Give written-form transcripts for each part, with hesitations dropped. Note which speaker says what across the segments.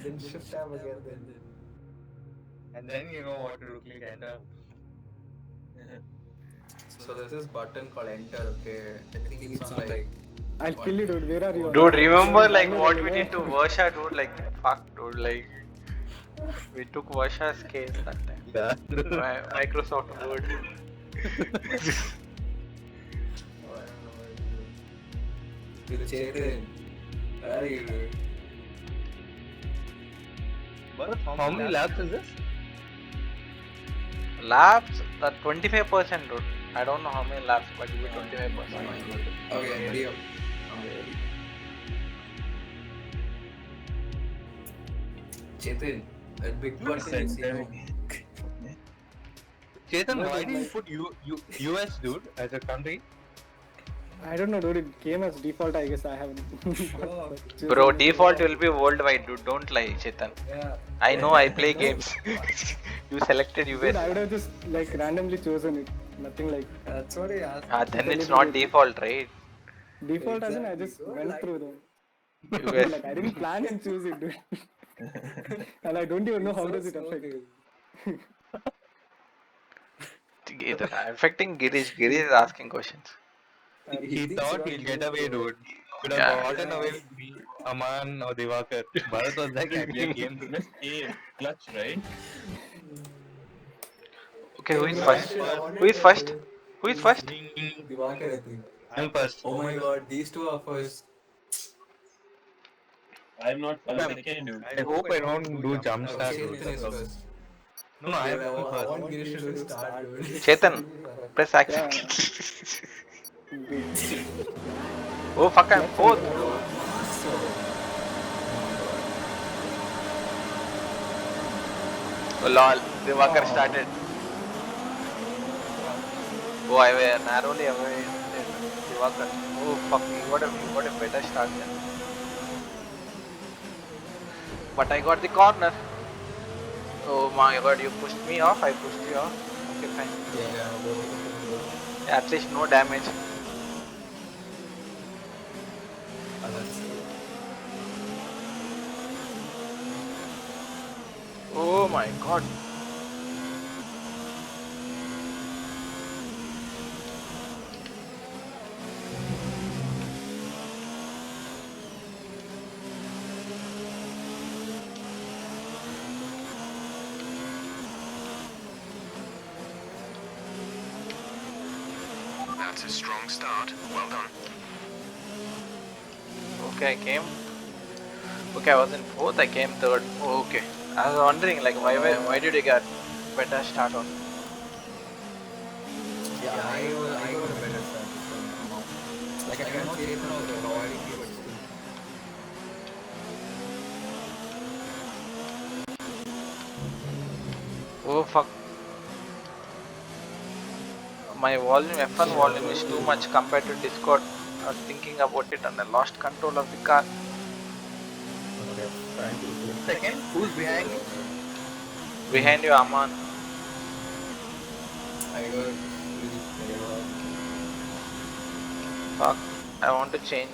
Speaker 1: Then shift tab again.
Speaker 2: And then you know what to do. Click enter.
Speaker 1: So there's this button called enter. Okay, I think it's on like
Speaker 3: I'll kill you, dude. Where are you?
Speaker 4: Dude,
Speaker 3: You're
Speaker 4: remember
Speaker 3: in
Speaker 4: like
Speaker 3: Bangalore,
Speaker 4: what
Speaker 3: you
Speaker 4: we
Speaker 3: know?
Speaker 4: did to Varsha, dude? Like, fuck, dude. Like, we took Varsha's case that time.
Speaker 2: Yeah.
Speaker 4: Microsoft Word.
Speaker 1: with Chetan. Where are you, dude?
Speaker 2: But how many labs is this?
Speaker 4: Labs, that 25%, dude. I don't know how many labs, but it will be 25%.
Speaker 1: Okay, I'm ready up. I'm ready. Chetan, that big button is here.
Speaker 2: Chetan,
Speaker 3: No,
Speaker 2: why
Speaker 3: dude,
Speaker 2: did you
Speaker 3: like-
Speaker 2: put US, dude, as a country?
Speaker 3: I don't know, dude. It came as default, I guess. I haven't.
Speaker 4: Bro, default will be worldwide, dude. Don't lie, Chetan.
Speaker 1: Yeah.
Speaker 4: I know I play games. You selected
Speaker 3: Dude,
Speaker 4: US.
Speaker 3: I would have just like randomly chosen it. Nothing like
Speaker 1: That's what I asked.
Speaker 4: Ah, then it's not default, right?
Speaker 3: default, as in I
Speaker 1: Exactly.
Speaker 3: just
Speaker 1: So
Speaker 3: went
Speaker 1: like-
Speaker 3: through them.
Speaker 4: US.
Speaker 3: Like I didn't plan and choose it, dude. And I don't even know how does it affect.
Speaker 4: Affecting Girish. Girish is asking questions.
Speaker 2: He thought he'll get away, dude. Could have
Speaker 4: Yeah.
Speaker 2: gotten away with me, Aman or Divakar. Bharat was like, I play games.
Speaker 5: Just aim. Clutch, right?
Speaker 4: Okay, who is first? Who is first? Who is first?
Speaker 1: Divakar, I think.
Speaker 2: I'm first.
Speaker 1: Oh my god, these two are first.
Speaker 5: I'm not second, dude.
Speaker 2: I hope I don't do jump
Speaker 1: No,
Speaker 2: start.
Speaker 1: Chetan is first.
Speaker 2: No, I
Speaker 1: Dude,
Speaker 2: am
Speaker 1: I
Speaker 2: first.
Speaker 1: want Girish to start, dude.
Speaker 4: Chetan, press accept. Oh fuck, I'm fourth. Oh lol, Divakar started. Oh, I were narrowly away. Divakar. Oh fuck, you got a better start then. But I got the corner. Oh my god, you pushed me off, I pushed you off. Okay, fine. Yeah, at least no damage. Oh my god.
Speaker 6: That's a strong start. Well done.
Speaker 4: Okay, I came. Okay, I was in fourth, I came third. Oh, okay. I was wondering like why did you get better start on?
Speaker 1: Yeah, I got a better start. Like I cannot say it now, the loyalty, but still.
Speaker 4: Oh fuck. My volume, F1 volume is too much compared to Discord. I was thinking about it and I lost control of the car.
Speaker 2: Second, who's behind me?
Speaker 4: Behind you, Aman.
Speaker 1: I got
Speaker 4: Fuck. I want to change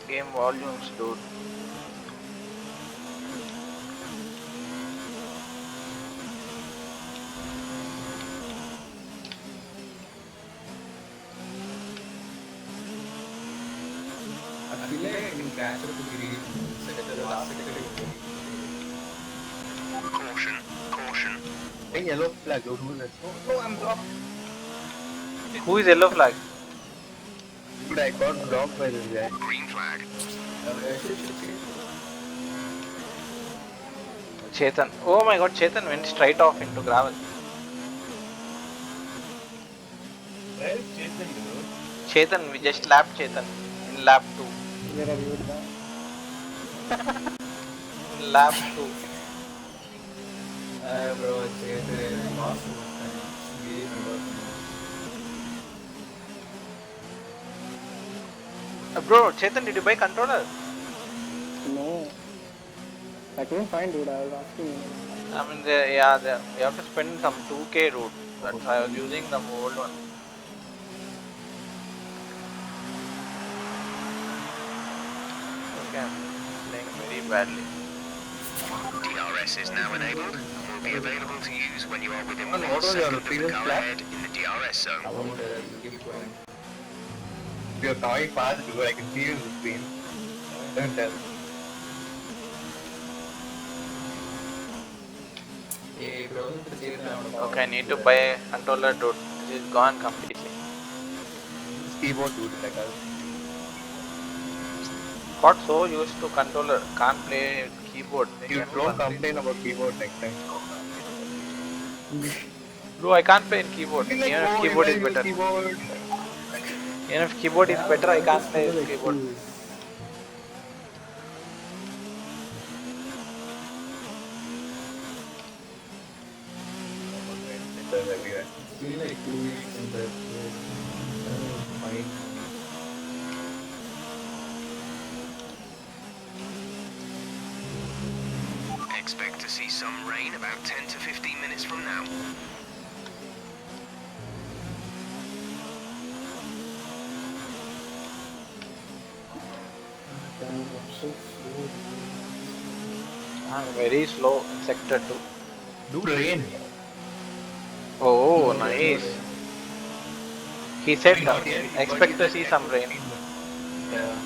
Speaker 4: game volumes, dude.
Speaker 1: I feel like I can catch up to Girish. The last sector.
Speaker 6: Caution. Caution.
Speaker 2: Hey, yellow flag, dude. Who's this? Oh, I'm blocked.
Speaker 4: Who is yellow flag?
Speaker 2: Dude, I got blocked by this guy.
Speaker 6: Green flag.
Speaker 4: Chetan. Oh my god, Chetan went straight off into gravel.
Speaker 5: Where is Chetan, dude?
Speaker 4: Chetan, we just lapped Chetan in lap 2.
Speaker 3: Where are you now?
Speaker 4: In lap 2.
Speaker 1: Bro, Chetan, awesome.
Speaker 4: Bro, Chetan, did you buy controller?
Speaker 3: No. I couldn't find, dude. I was asking you.
Speaker 4: I mean, you have to spend some 2k, dude. That's why I was using the old one. Okay, I'm playing very badly.
Speaker 6: DRS is now enabled and will be available to use when you are within
Speaker 2: What
Speaker 6: 1
Speaker 2: was your
Speaker 6: second of the
Speaker 2: previous
Speaker 6: car
Speaker 2: lap?
Speaker 6: ahead in the DRS zone.
Speaker 1: I won't keep going.
Speaker 2: You're coming fast, dude. I can see you in the screen. Don't tell.
Speaker 1: Hey, bro,
Speaker 4: Okay, I need to buy a controller, dude. This is gone completely.
Speaker 2: This keyboard, dude, like us.
Speaker 4: Got so used to controller, can't play with keyboard.
Speaker 2: You don't complain about keyboard next time.
Speaker 4: Bro, I can't play in keyboard.
Speaker 2: Be like,
Speaker 4: Even if
Speaker 2: oh,
Speaker 4: keyboard
Speaker 2: you
Speaker 4: is
Speaker 2: use
Speaker 4: better.
Speaker 2: Keyboard.
Speaker 4: Even if keyboard is better, I can't play with keyboard.
Speaker 2: Everywhere.
Speaker 1: It's been like 2 weeks since I've played. Fine.
Speaker 6: Expect to see some rain about 10 to 15 minutes from now.
Speaker 4: I'm very slow in sector 2.
Speaker 2: Dude, rain.
Speaker 4: Oh, nice. He said expect to see some rain.
Speaker 2: Yeah.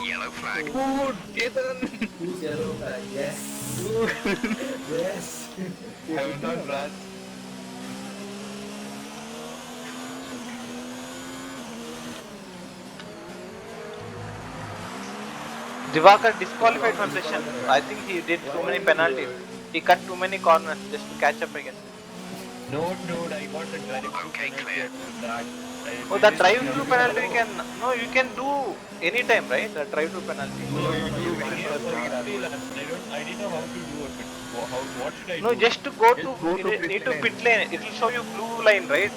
Speaker 6: Yellow flag.
Speaker 2: Dude, Ethan.
Speaker 1: Who's yellow flag? Yes. Yes.
Speaker 2: I'm not bad.
Speaker 4: Divakar disqualified from session. I think he did too many penalties. He cut too many corners just to catch up again.
Speaker 5: No, dude, I got the drive
Speaker 6: Okay, clear.
Speaker 4: Oh, that drive through penalty you can you can do anytime, right? The drive through penalty.
Speaker 5: I didn't know how to do it. What should I do?
Speaker 4: No, just to go
Speaker 2: Just
Speaker 4: to
Speaker 2: go to
Speaker 4: you need to
Speaker 2: pit
Speaker 4: pit lane. It will show you blue line, right?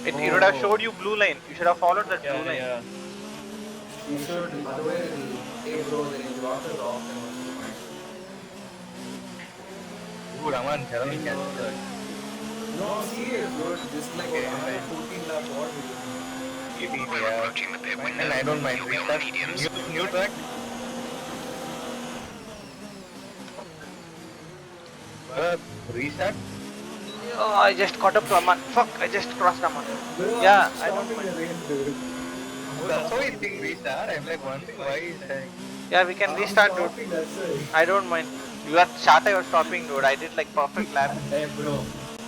Speaker 4: It would have showed you blue line. You should have followed that blue line.
Speaker 5: Yeah.
Speaker 1: You should, otherwise, hey bro, there is water off and what's the point?
Speaker 2: Dude, Aman, Jeremy can do that.
Speaker 1: No, serious, bro. Just like
Speaker 2: Okay,
Speaker 1: another
Speaker 2: fine.
Speaker 1: 14 lap what we do.
Speaker 6: We're
Speaker 2: Yeah.
Speaker 6: approaching the pit window.
Speaker 2: And I don't mind.
Speaker 6: You'll be on
Speaker 2: Restart.
Speaker 6: mediums.
Speaker 2: New track. Restart.
Speaker 4: Oh, I just caught up to Aman. Fuck, I just crossed Aman.
Speaker 1: Bro,
Speaker 4: Yeah,
Speaker 1: I'm
Speaker 4: I don't
Speaker 1: stopping
Speaker 4: mind.
Speaker 1: the rain, dude.
Speaker 2: That's why you think restart. I'm like wondering why he's saying.
Speaker 4: Yeah, we can
Speaker 1: I'm
Speaker 4: restart, dude.
Speaker 1: stopping, that's it.
Speaker 4: I don't mind. You are shot, I was stopping, dude. I did like perfect lap.
Speaker 1: Hey bro,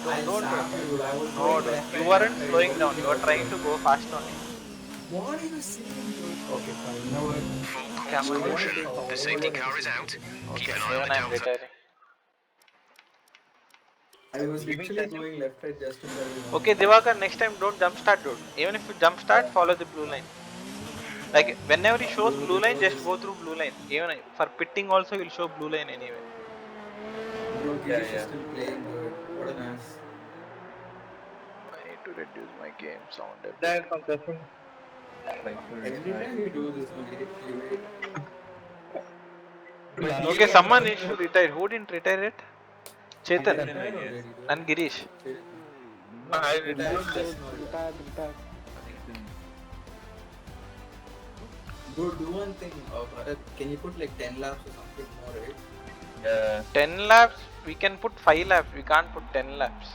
Speaker 1: I'll
Speaker 4: don't
Speaker 1: stop you, dude. I was
Speaker 4: No,
Speaker 1: going
Speaker 4: dude.
Speaker 1: left
Speaker 4: You
Speaker 1: and
Speaker 4: weren't
Speaker 1: right.
Speaker 4: slowing down. You were trying to go fast only.
Speaker 1: What are you saying, dude? Okay, fine. You know what?
Speaker 6: Full
Speaker 4: Come on.
Speaker 6: course caution. The safety car is out. Keep an eye on
Speaker 4: Even
Speaker 6: the
Speaker 4: I'm
Speaker 6: delta.
Speaker 4: retiring.
Speaker 1: I was literally going left right just to tell you.
Speaker 4: Okay, Divakar, next time don't jump start, dude. Even if you jump start, follow the blue line. Like whenever he shows blue line, just go through blue line. Even for pitting also, he'll show blue line anyway.
Speaker 1: Bro,
Speaker 2: Yeah,
Speaker 1: Girish
Speaker 2: yeah.
Speaker 1: is still playing, dude. What a nice.
Speaker 4: I need to reduce my game sound a bit.
Speaker 2: That's something.
Speaker 1: Every time you do this, you wait.
Speaker 4: Okay, someone needs to retire. Who didn't retire it? Chetan and Girish.
Speaker 2: I retired.
Speaker 3: Retire.
Speaker 1: Bro, do one thing. Can you put like 10 laps or something more, right?
Speaker 2: Yeah.
Speaker 4: 10 laps, we can put 5 laps. We can't put 10 laps.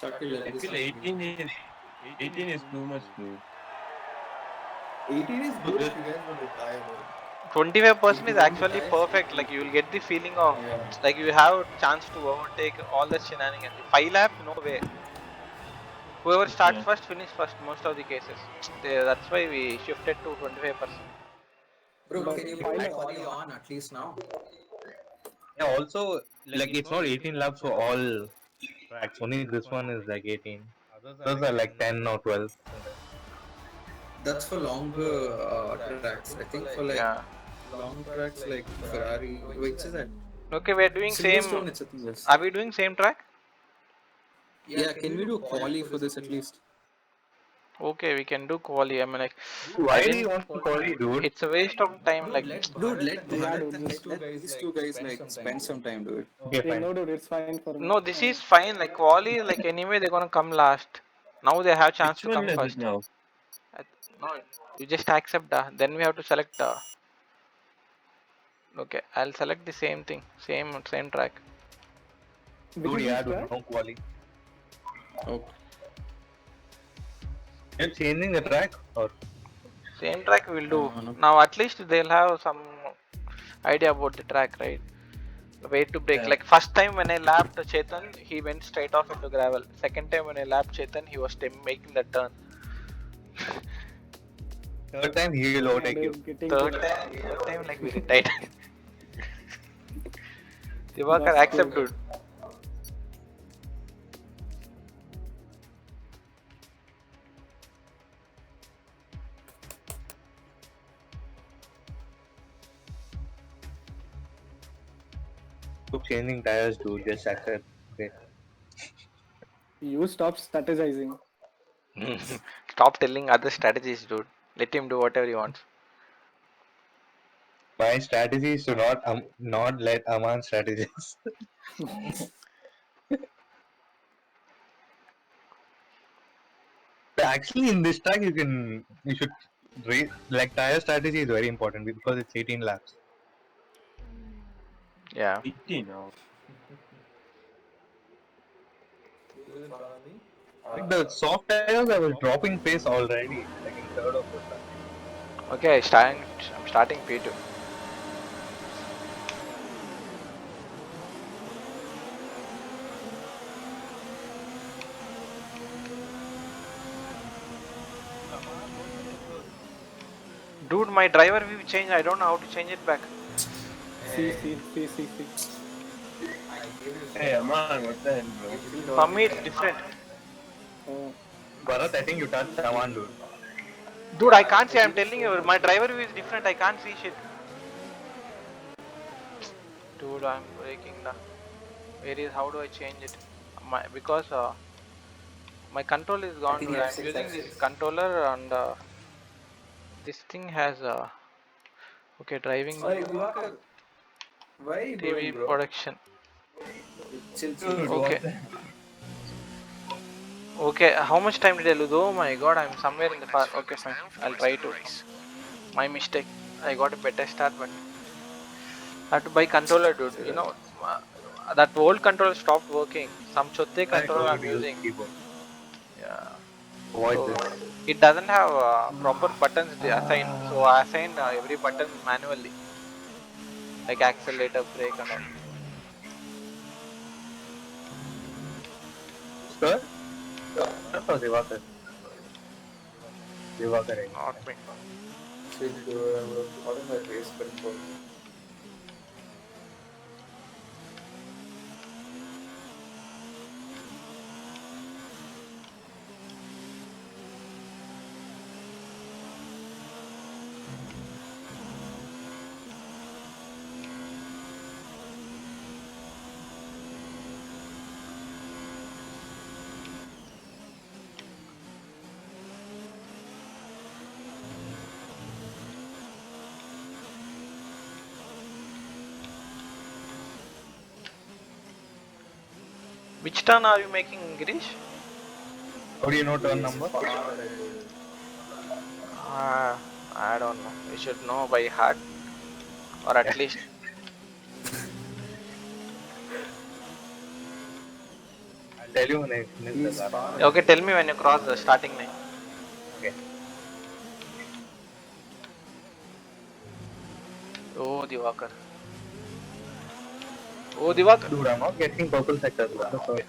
Speaker 1: Shakil,
Speaker 5: I feel 18 is too much, dude.
Speaker 1: 18 is good if you guys want to retire, bro.
Speaker 4: 25% is actually perfect. Like you will get the feeling of like you have chance to overtake all the shenanigans. 5 laps, no way. Whoever starts
Speaker 5: Yeah.
Speaker 4: first, finish first. Most of the cases. That's why we shifted to 25%.
Speaker 1: Bro,
Speaker 3: But
Speaker 1: can you
Speaker 3: final-
Speaker 1: put quali on at least now?
Speaker 2: Yeah. Also, like it's not 18 laps for all tracks. Only this one is like 18. Others are like 10 or 12.
Speaker 1: That's for longer tracks. I think for like
Speaker 4: Yeah.
Speaker 1: long tracks like Ferrari. Which is that?
Speaker 4: Okay, we're doing same.
Speaker 1: Silverstone, it's a thing. Yes.
Speaker 4: Are we doing same track?
Speaker 1: Yeah, can we do quali for this at least?
Speaker 4: Okay, we can do quali. I mean, like,
Speaker 2: Why do you want to call it, dude?
Speaker 4: it's a waste of time. Like,
Speaker 1: Dude, let
Speaker 3: Yeah,
Speaker 1: Bharat
Speaker 3: dude,
Speaker 1: and these two guys like spend some time, dude.
Speaker 2: Okay,
Speaker 3: Hey,
Speaker 2: fine.
Speaker 3: no, dude, it's fine for me.
Speaker 4: no, this is fine. Like, quali, like, anyway, they're gonna come last. Now they have chance
Speaker 5: Which
Speaker 4: to
Speaker 5: one
Speaker 4: come
Speaker 5: is
Speaker 4: first.
Speaker 5: it now?
Speaker 4: No, you just accept. Then we have to select. Okay, I'll select the same thing, same track.
Speaker 3: Which
Speaker 2: Dude,
Speaker 3: is
Speaker 2: yeah,
Speaker 3: this
Speaker 2: dude,
Speaker 3: track?
Speaker 2: no quali.
Speaker 1: Oh,
Speaker 2: You're changing the track or?
Speaker 4: Same track we'll do.
Speaker 1: No.
Speaker 4: Now at least they'll have some idea about the track, right? The way to brake.
Speaker 5: Yeah.
Speaker 4: Like first time when I lapped Chetan, he went straight off into gravel. Second time when I lapped Chetan, he was making the turn.
Speaker 2: Third time he will overtake you.
Speaker 3: Dude, getting
Speaker 4: Third
Speaker 3: to
Speaker 4: time like we retired. Divakar,
Speaker 3: That's
Speaker 4: accept,
Speaker 3: cool.
Speaker 4: dude.
Speaker 2: Stop changing tires, dude. Just accept. Okay.
Speaker 3: You stop strategizing.
Speaker 4: Stop telling other strategies, dude. Let him do whatever he wants.
Speaker 2: My strategy is to not let Aman strategize. But actually, in this track, you should like tire strategy is very important because it's 18 laps.
Speaker 4: Yeah.
Speaker 5: 18 now.
Speaker 2: Like the soft tires, I was dropping pace already, like in third or fourth lap.
Speaker 4: Okay, I'm starting P2. Dude, my driver view changed. I don't know how to change it back.
Speaker 3: See.
Speaker 5: Hey, Aman, what the hell, bro?
Speaker 4: For me, it's different.
Speaker 3: Oh,
Speaker 2: Bharat, I think you touched Aman, dude.
Speaker 4: Dude, I can't see. I'm telling you, my driver view is different. I can't see shit. Dude, I'm breaking the. Where is? How do I change it? Because my control is gone. Dude. I'm using this controller and this thing has okay, driving
Speaker 1: Hey, Divakar, why are you
Speaker 4: TV
Speaker 1: going, bro?
Speaker 4: production.
Speaker 1: Chill.
Speaker 5: Dude,
Speaker 4: Okay.
Speaker 5: what the
Speaker 4: Okay, how much time did I lose? Oh my god, I'm somewhere in the far. Okay, fine. I'll try to. My mistake. I got a better start, but I have to buy controller, dude. You know, that old controller stopped working. Some chotte controller I'm using.
Speaker 2: Keyboard.
Speaker 4: Yeah.
Speaker 2: Avoid
Speaker 4: So
Speaker 2: this.
Speaker 4: it doesn't have proper buttons assigned. So I assigned every button manually, like accelerator, brake, and all.
Speaker 2: Sir? That's for Divakar. Divakar, I
Speaker 4: Not me.
Speaker 1: Chill, dude. I was on my race control.
Speaker 4: Which turn are you making, Girish?
Speaker 2: How do you know turn number?
Speaker 4: I don't know. You should know by heart, or at least.
Speaker 2: I'll tell you when I finish the lap.
Speaker 4: Okay, tell me when you cross the starting line.
Speaker 2: Okay.
Speaker 4: Oh, Divakar. Oh, Divakar.
Speaker 2: Dude, I'm not getting purple sectors. What the fuck?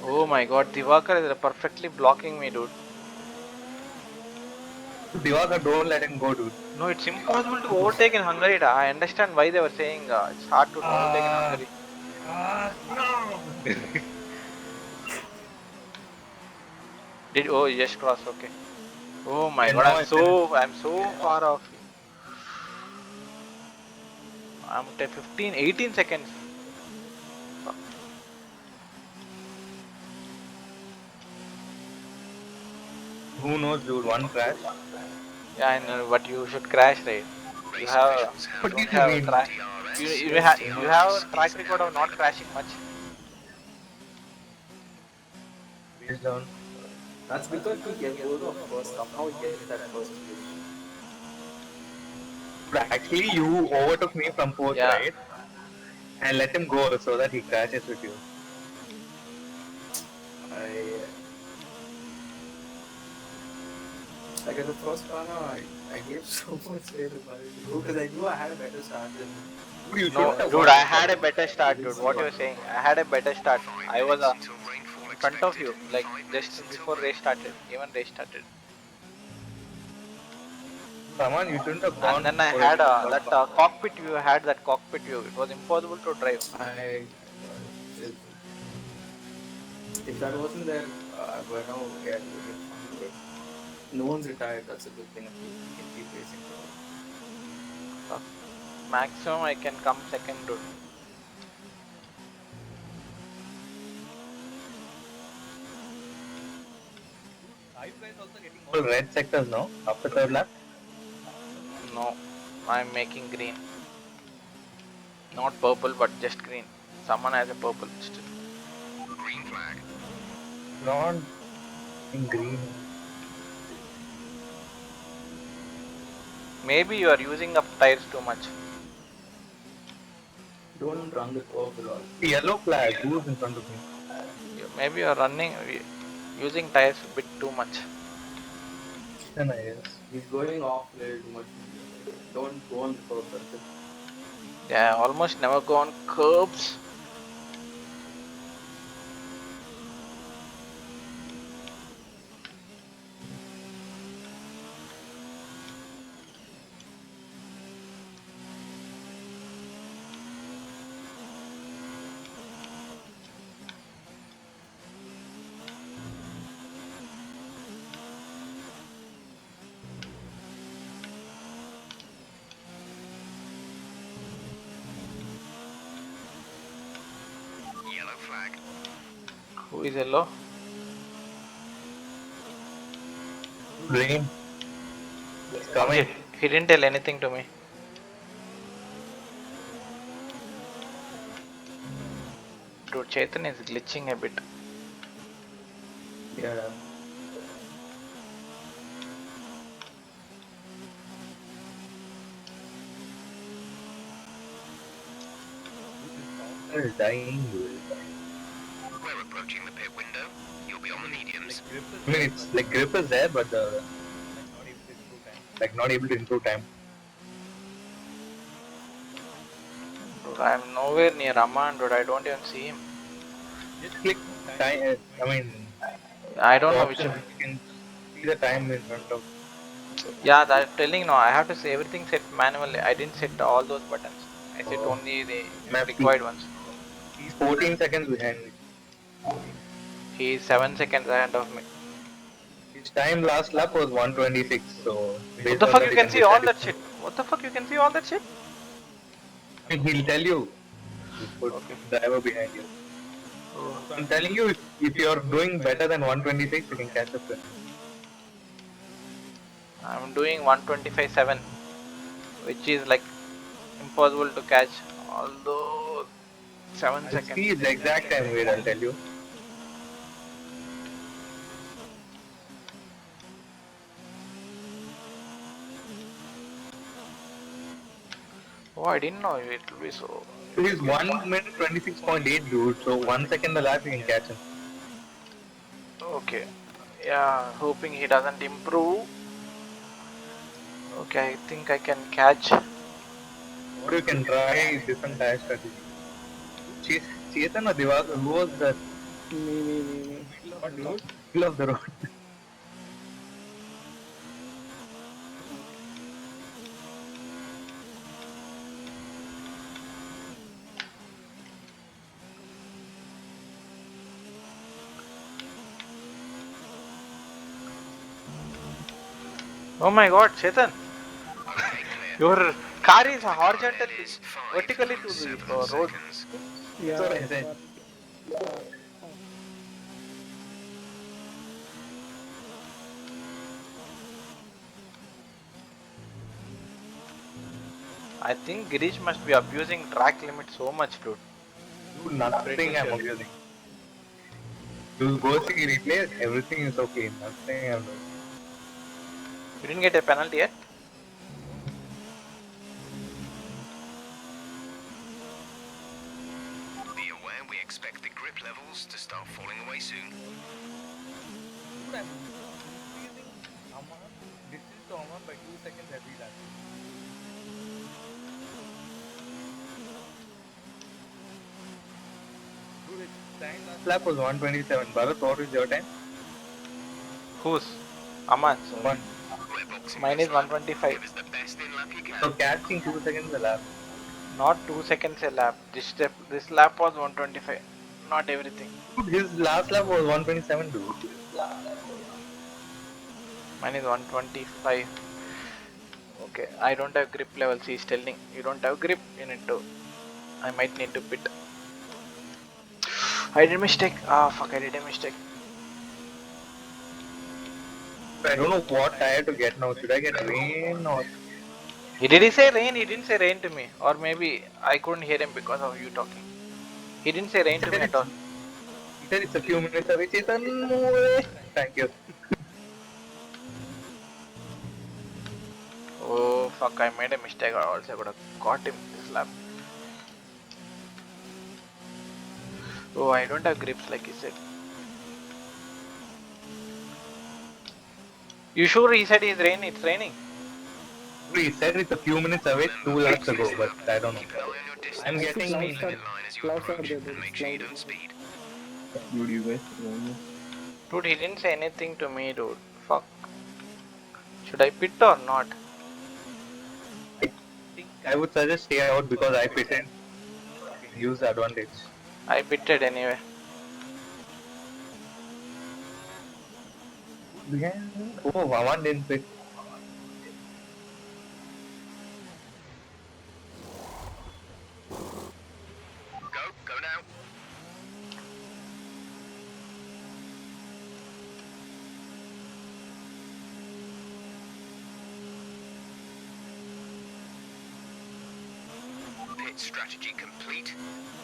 Speaker 4: Oh my god, Divakar is perfectly blocking me, dude.
Speaker 2: Divakar, don't let him go, dude.
Speaker 4: No, it's impossible to overtake in Hungary. I understand why they were saying it's hard to overtake in Hungary.
Speaker 5: no!
Speaker 4: Oh, you just crossed, okay. Oh my
Speaker 2: And
Speaker 4: god,
Speaker 2: now
Speaker 4: I'm so far off. I'm at 15, 18 seconds.
Speaker 2: Who knows, dude? One crash.
Speaker 4: Yeah, I know, but you should crash, right? You
Speaker 6: Race
Speaker 4: have,
Speaker 6: officials
Speaker 4: you
Speaker 6: have
Speaker 2: What do
Speaker 4: don't
Speaker 2: you
Speaker 4: have a
Speaker 2: mean?
Speaker 4: track.
Speaker 6: DRS.
Speaker 4: You have a track record of not crashing much.
Speaker 2: Based on.
Speaker 1: That's because he gets both of first. Somehow he gets that first position.
Speaker 2: But actually, you overtook me from fourth,
Speaker 4: Yeah.
Speaker 2: right? And let him go so that he crashes with you.
Speaker 1: Like at the first corner, I gave so much space to Bali because I knew I had a better start than him.
Speaker 2: Dude, you
Speaker 4: No,
Speaker 2: shouldn't have
Speaker 4: dude,
Speaker 2: won
Speaker 4: I
Speaker 2: that
Speaker 4: had a
Speaker 2: corner.
Speaker 4: better start, dude. What you're saying? I had a better start. I was
Speaker 6: Until rainfall
Speaker 4: in front of you,
Speaker 6: expected.
Speaker 4: like
Speaker 6: 5
Speaker 4: just
Speaker 6: minutes until
Speaker 4: before race
Speaker 6: rain.
Speaker 4: started. Even race started.
Speaker 2: Saman, you shouldn't have
Speaker 4: And
Speaker 2: gone
Speaker 4: then I
Speaker 2: for
Speaker 4: had
Speaker 2: it.
Speaker 4: that cockpit view. I had that cockpit view. It was impossible to drive.
Speaker 1: Still, if that wasn't there, by now yeah, it would have been fun. But no one's retired. That's a good thing. At least we can keep racing for.
Speaker 4: Maximum I can come second, dude.
Speaker 2: Are you guys also getting all red sectors now after third lap?
Speaker 4: No, I'm making green. Not purple, but just green. Someone has a purple still.
Speaker 6: Green flag.
Speaker 2: Not in green.
Speaker 4: Maybe you are using up tires too much.
Speaker 1: Don't run the curve a lot.
Speaker 2: Yellow flag. Who's in front of me?
Speaker 4: Maybe you are using tires a bit too much.
Speaker 2: Then I guess.
Speaker 1: He's going off little too much. Don't go on the curve. That's it.
Speaker 4: Yeah, I almost never go on curbs.
Speaker 6: Yellow flag.
Speaker 4: Who is yellow?
Speaker 2: Green. It's coming.
Speaker 4: He didn't tell anything to me. Dude, Chetan is glitching a bit.
Speaker 1: Yeah.
Speaker 2: It's dying, dude.
Speaker 6: We're approaching the pit window. You'll be on the mediums.
Speaker 2: I mean, it's like grip is there, but the not able to improve time.
Speaker 4: Dude, I'm nowhere near Raman, dude. I don't even see him.
Speaker 2: Just click time. I mean,
Speaker 4: I don't
Speaker 2: the
Speaker 4: know which
Speaker 2: option,
Speaker 4: one.
Speaker 2: you can see the time in front of.
Speaker 4: Yeah, I'm telling no. I have to say everything set manually. I didn't set all those buttons. I set
Speaker 2: Oh.
Speaker 4: only the
Speaker 2: Map
Speaker 4: required ones.
Speaker 2: He's 14 seconds behind me.
Speaker 4: He is 7 seconds ahead of me.
Speaker 2: His time last lap was 126. So
Speaker 4: What
Speaker 2: based
Speaker 4: the
Speaker 2: on
Speaker 4: fuck
Speaker 2: that,
Speaker 4: you
Speaker 2: you
Speaker 4: can see all
Speaker 2: decide
Speaker 4: that
Speaker 2: if-
Speaker 4: shit? What the fuck you can see all that shit?
Speaker 2: I mean, he'll tell you. You put driver behind you. So I'm telling you, if you're doing better than 126, you can catch up there.
Speaker 4: I'm doing 125.7, which is like impossible to catch. Although 7
Speaker 2: I'll
Speaker 4: seconds.
Speaker 2: see the exact time. Wait, I'll tell you.
Speaker 4: Oh, I didn't know it will be so.
Speaker 2: He's 1 minute 26.8, dude. So 1 second the lap, you can catch him.
Speaker 4: Okay. Yeah, hoping he doesn't improve. Okay, I think I can catch.
Speaker 2: Or you can try different tire strategy. Chetan or Divakar, who was the
Speaker 3: Me.
Speaker 2: middle of the road?
Speaker 4: Oh my god, Chetan!
Speaker 6: Okay, clear.
Speaker 4: Your car is horizontally, vertically to the road.
Speaker 3: Yeah.
Speaker 2: what I said.
Speaker 4: I think Girish must be abusing track limit so much, dude.
Speaker 2: Dude, nothing I'm abusing. You go see replay, everything is okay. Nothing I'm doing.
Speaker 4: You didn't get a penalty yet?
Speaker 6: Be aware we expect the grip levels to start falling away soon.
Speaker 2: Dude, I'm increasing distance to Aman by 2 seconds every lap. Dude, its time last lap was 127. Bharat, what is your time?
Speaker 4: Whose? Aman's.
Speaker 2: One.
Speaker 6: We're boxing
Speaker 4: Mine
Speaker 6: this
Speaker 4: is
Speaker 6: lap.
Speaker 4: 125.
Speaker 6: Give us the best in lap you can.
Speaker 2: So catching 2 seconds a lap.
Speaker 4: Not 2 seconds a lap. This lap was 125. Not everything.
Speaker 2: Dude, his last lap was 127, dude.
Speaker 4: Mine is 125. Okay, I don't have grip levels. He's telling you don't have grip. You need to. I might need to pit. I did a mistake. Ah, fuck! I did a mistake.
Speaker 2: I don't know what tire to get now. Should I get rain or?
Speaker 4: Did he say rain? He didn't say rain to me. Or maybe I couldn't hear him because of you talking. He didn't say rain to me at all.
Speaker 2: He said it's a few minutes away. Chetan, move away. Thank you.
Speaker 4: Oh fuck! I made a mistake. Or also I could have caught him this lap. Oh, I don't have grips like he said. You sure he said it's raining? It's raining.
Speaker 2: He said it's a few minutes away 2 laps ago, but I don't know.
Speaker 6: Keep an eye on your distance.
Speaker 2: I'm
Speaker 6: Keep
Speaker 2: getting-
Speaker 6: the line as you
Speaker 3: Clouds are
Speaker 6: approach,
Speaker 3: there,
Speaker 6: and make sure you
Speaker 3: clouds.
Speaker 6: don't speed.
Speaker 5: Dude, you guys wrong.
Speaker 4: Dude, he didn't say anything to me, dude. Fuck. Should I pit or not?
Speaker 2: I would suggest stay out because I pitted. Use the advantage.
Speaker 4: I pitted anyway.
Speaker 2: Oh, Vaman didn't pit.
Speaker 6: Go now. Pit strategy complete.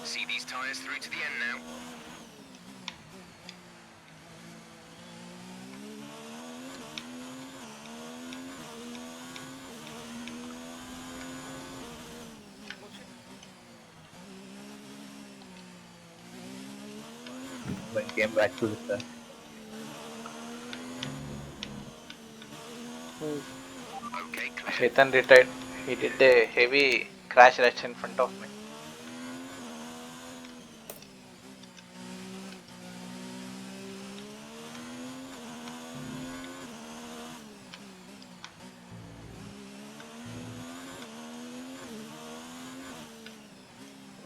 Speaker 6: See these tyres through to the end now.
Speaker 2: When came back to the start.
Speaker 6: Okay, clear.
Speaker 4: Chetan retired. He did a heavy crash race in front of me.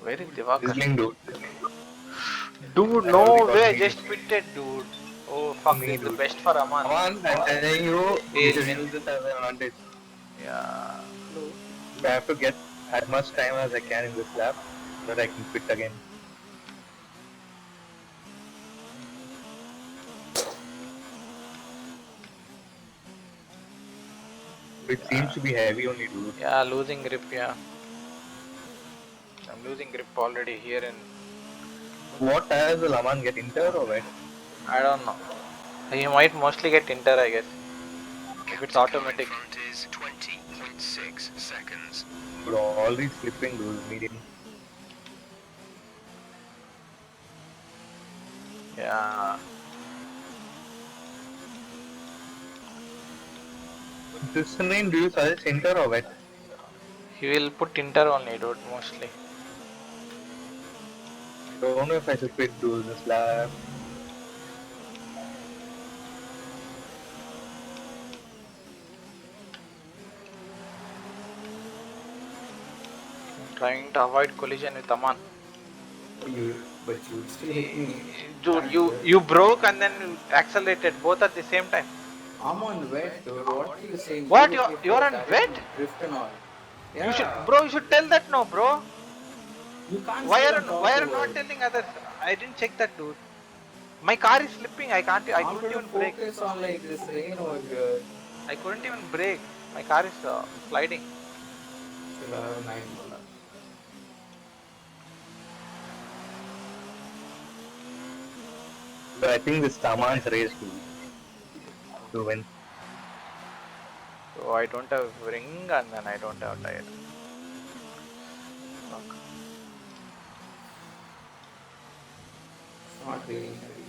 Speaker 4: Where is Divakar?
Speaker 2: Sizzling, dude.
Speaker 4: Dude, no way, I just pitted, dude. Oh fuck,
Speaker 2: Me,
Speaker 4: this is the
Speaker 2: dude.
Speaker 4: best for Aman.
Speaker 2: Vaman, I'm telling you,
Speaker 4: Hey,
Speaker 2: you should
Speaker 4: man.
Speaker 2: use this as an advantage.
Speaker 4: Yeah.
Speaker 2: I have to get as much time as I can in this lap so that I can pit again. It seems to be heavy only, dude.
Speaker 4: Yeah, losing grip, yeah. I'm losing grip already here in.
Speaker 2: What tires will Aman get, Inter or wet?
Speaker 4: I don't know. He might mostly get Inter, I guess. If it's automatic.
Speaker 6: Front is 20.6 seconds.
Speaker 2: Dude, all these flipping, dude, medium.
Speaker 4: Yeah.
Speaker 2: This name, do you suggest Inter or wet?
Speaker 4: He will put Inter only, dude, mostly.
Speaker 2: I don't know if I should pit, dude, this lap.
Speaker 4: Trying to avoid collision with Aman.
Speaker 1: But you still hit me.
Speaker 4: Dude, you broke and then you accelerated both at the same time.
Speaker 1: I'm on wet, dude. What are you saying?
Speaker 4: What?
Speaker 1: You
Speaker 4: You're on
Speaker 1: direct
Speaker 4: wet?
Speaker 1: Drift and all.
Speaker 4: You should,
Speaker 1: Yeah.
Speaker 4: bro. You should tell that now, bro.
Speaker 1: You can't
Speaker 4: Why
Speaker 1: stay
Speaker 4: are
Speaker 1: on top
Speaker 4: why are you
Speaker 1: over
Speaker 4: not
Speaker 1: it.
Speaker 4: telling others? I didn't check that, dude. My car is slipping. I can't. I
Speaker 1: I'm
Speaker 4: couldn't
Speaker 1: gonna
Speaker 4: even brake.
Speaker 1: focus on like this rain over here.
Speaker 4: I couldn't even brake. My car is sliding.
Speaker 1: Still I have 9 more laps.
Speaker 2: So I think this Saman's race to win.
Speaker 4: So I don't have ring and then I don't have tire. Fuck.
Speaker 1: It's not raining heavy.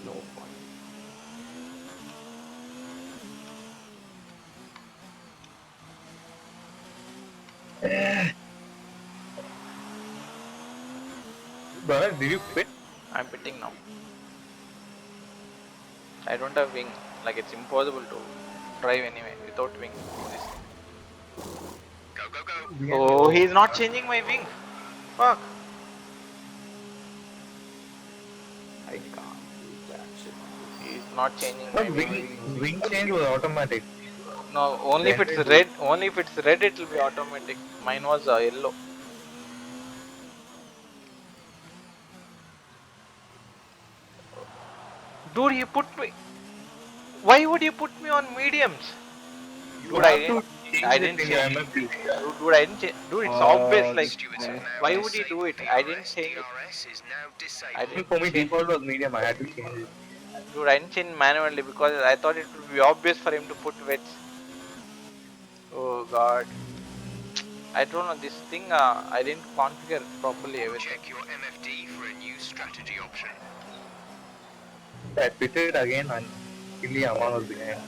Speaker 1: No point.
Speaker 2: But did you quit?
Speaker 4: I'm pitting now. I don't have wing. Like it's impossible to drive anyway without wing.
Speaker 6: Go, go, go.
Speaker 4: Oh, he's not changing my wing. Fuck.
Speaker 1: I can't do that shit.
Speaker 4: He's not changing my
Speaker 2: But
Speaker 4: wing.
Speaker 2: wing change was automatic.
Speaker 4: No, only if it's red. Only if it's red, it will be automatic. Mine was yellow. Dude, he put me. Why would you put me on mediums? Dude, I didn't change.
Speaker 2: MFP.
Speaker 4: Dude, I didn't change. Dude, it's obvious. Like,
Speaker 6: Stewards have now
Speaker 4: why would he do it? I didn't
Speaker 6: DRS.
Speaker 4: change it.
Speaker 6: DRS is now disabled.
Speaker 4: I didn't
Speaker 2: For me,
Speaker 4: change.
Speaker 2: default was medium. I had to change it.
Speaker 4: Dude, I didn't change manually because I thought it would be obvious for him to put wets. Oh god. I don't know, this thing, I didn't configure properly everything.
Speaker 6: Check your MFD for a new strategy option.
Speaker 2: I pitted again and Kili Aman was behind.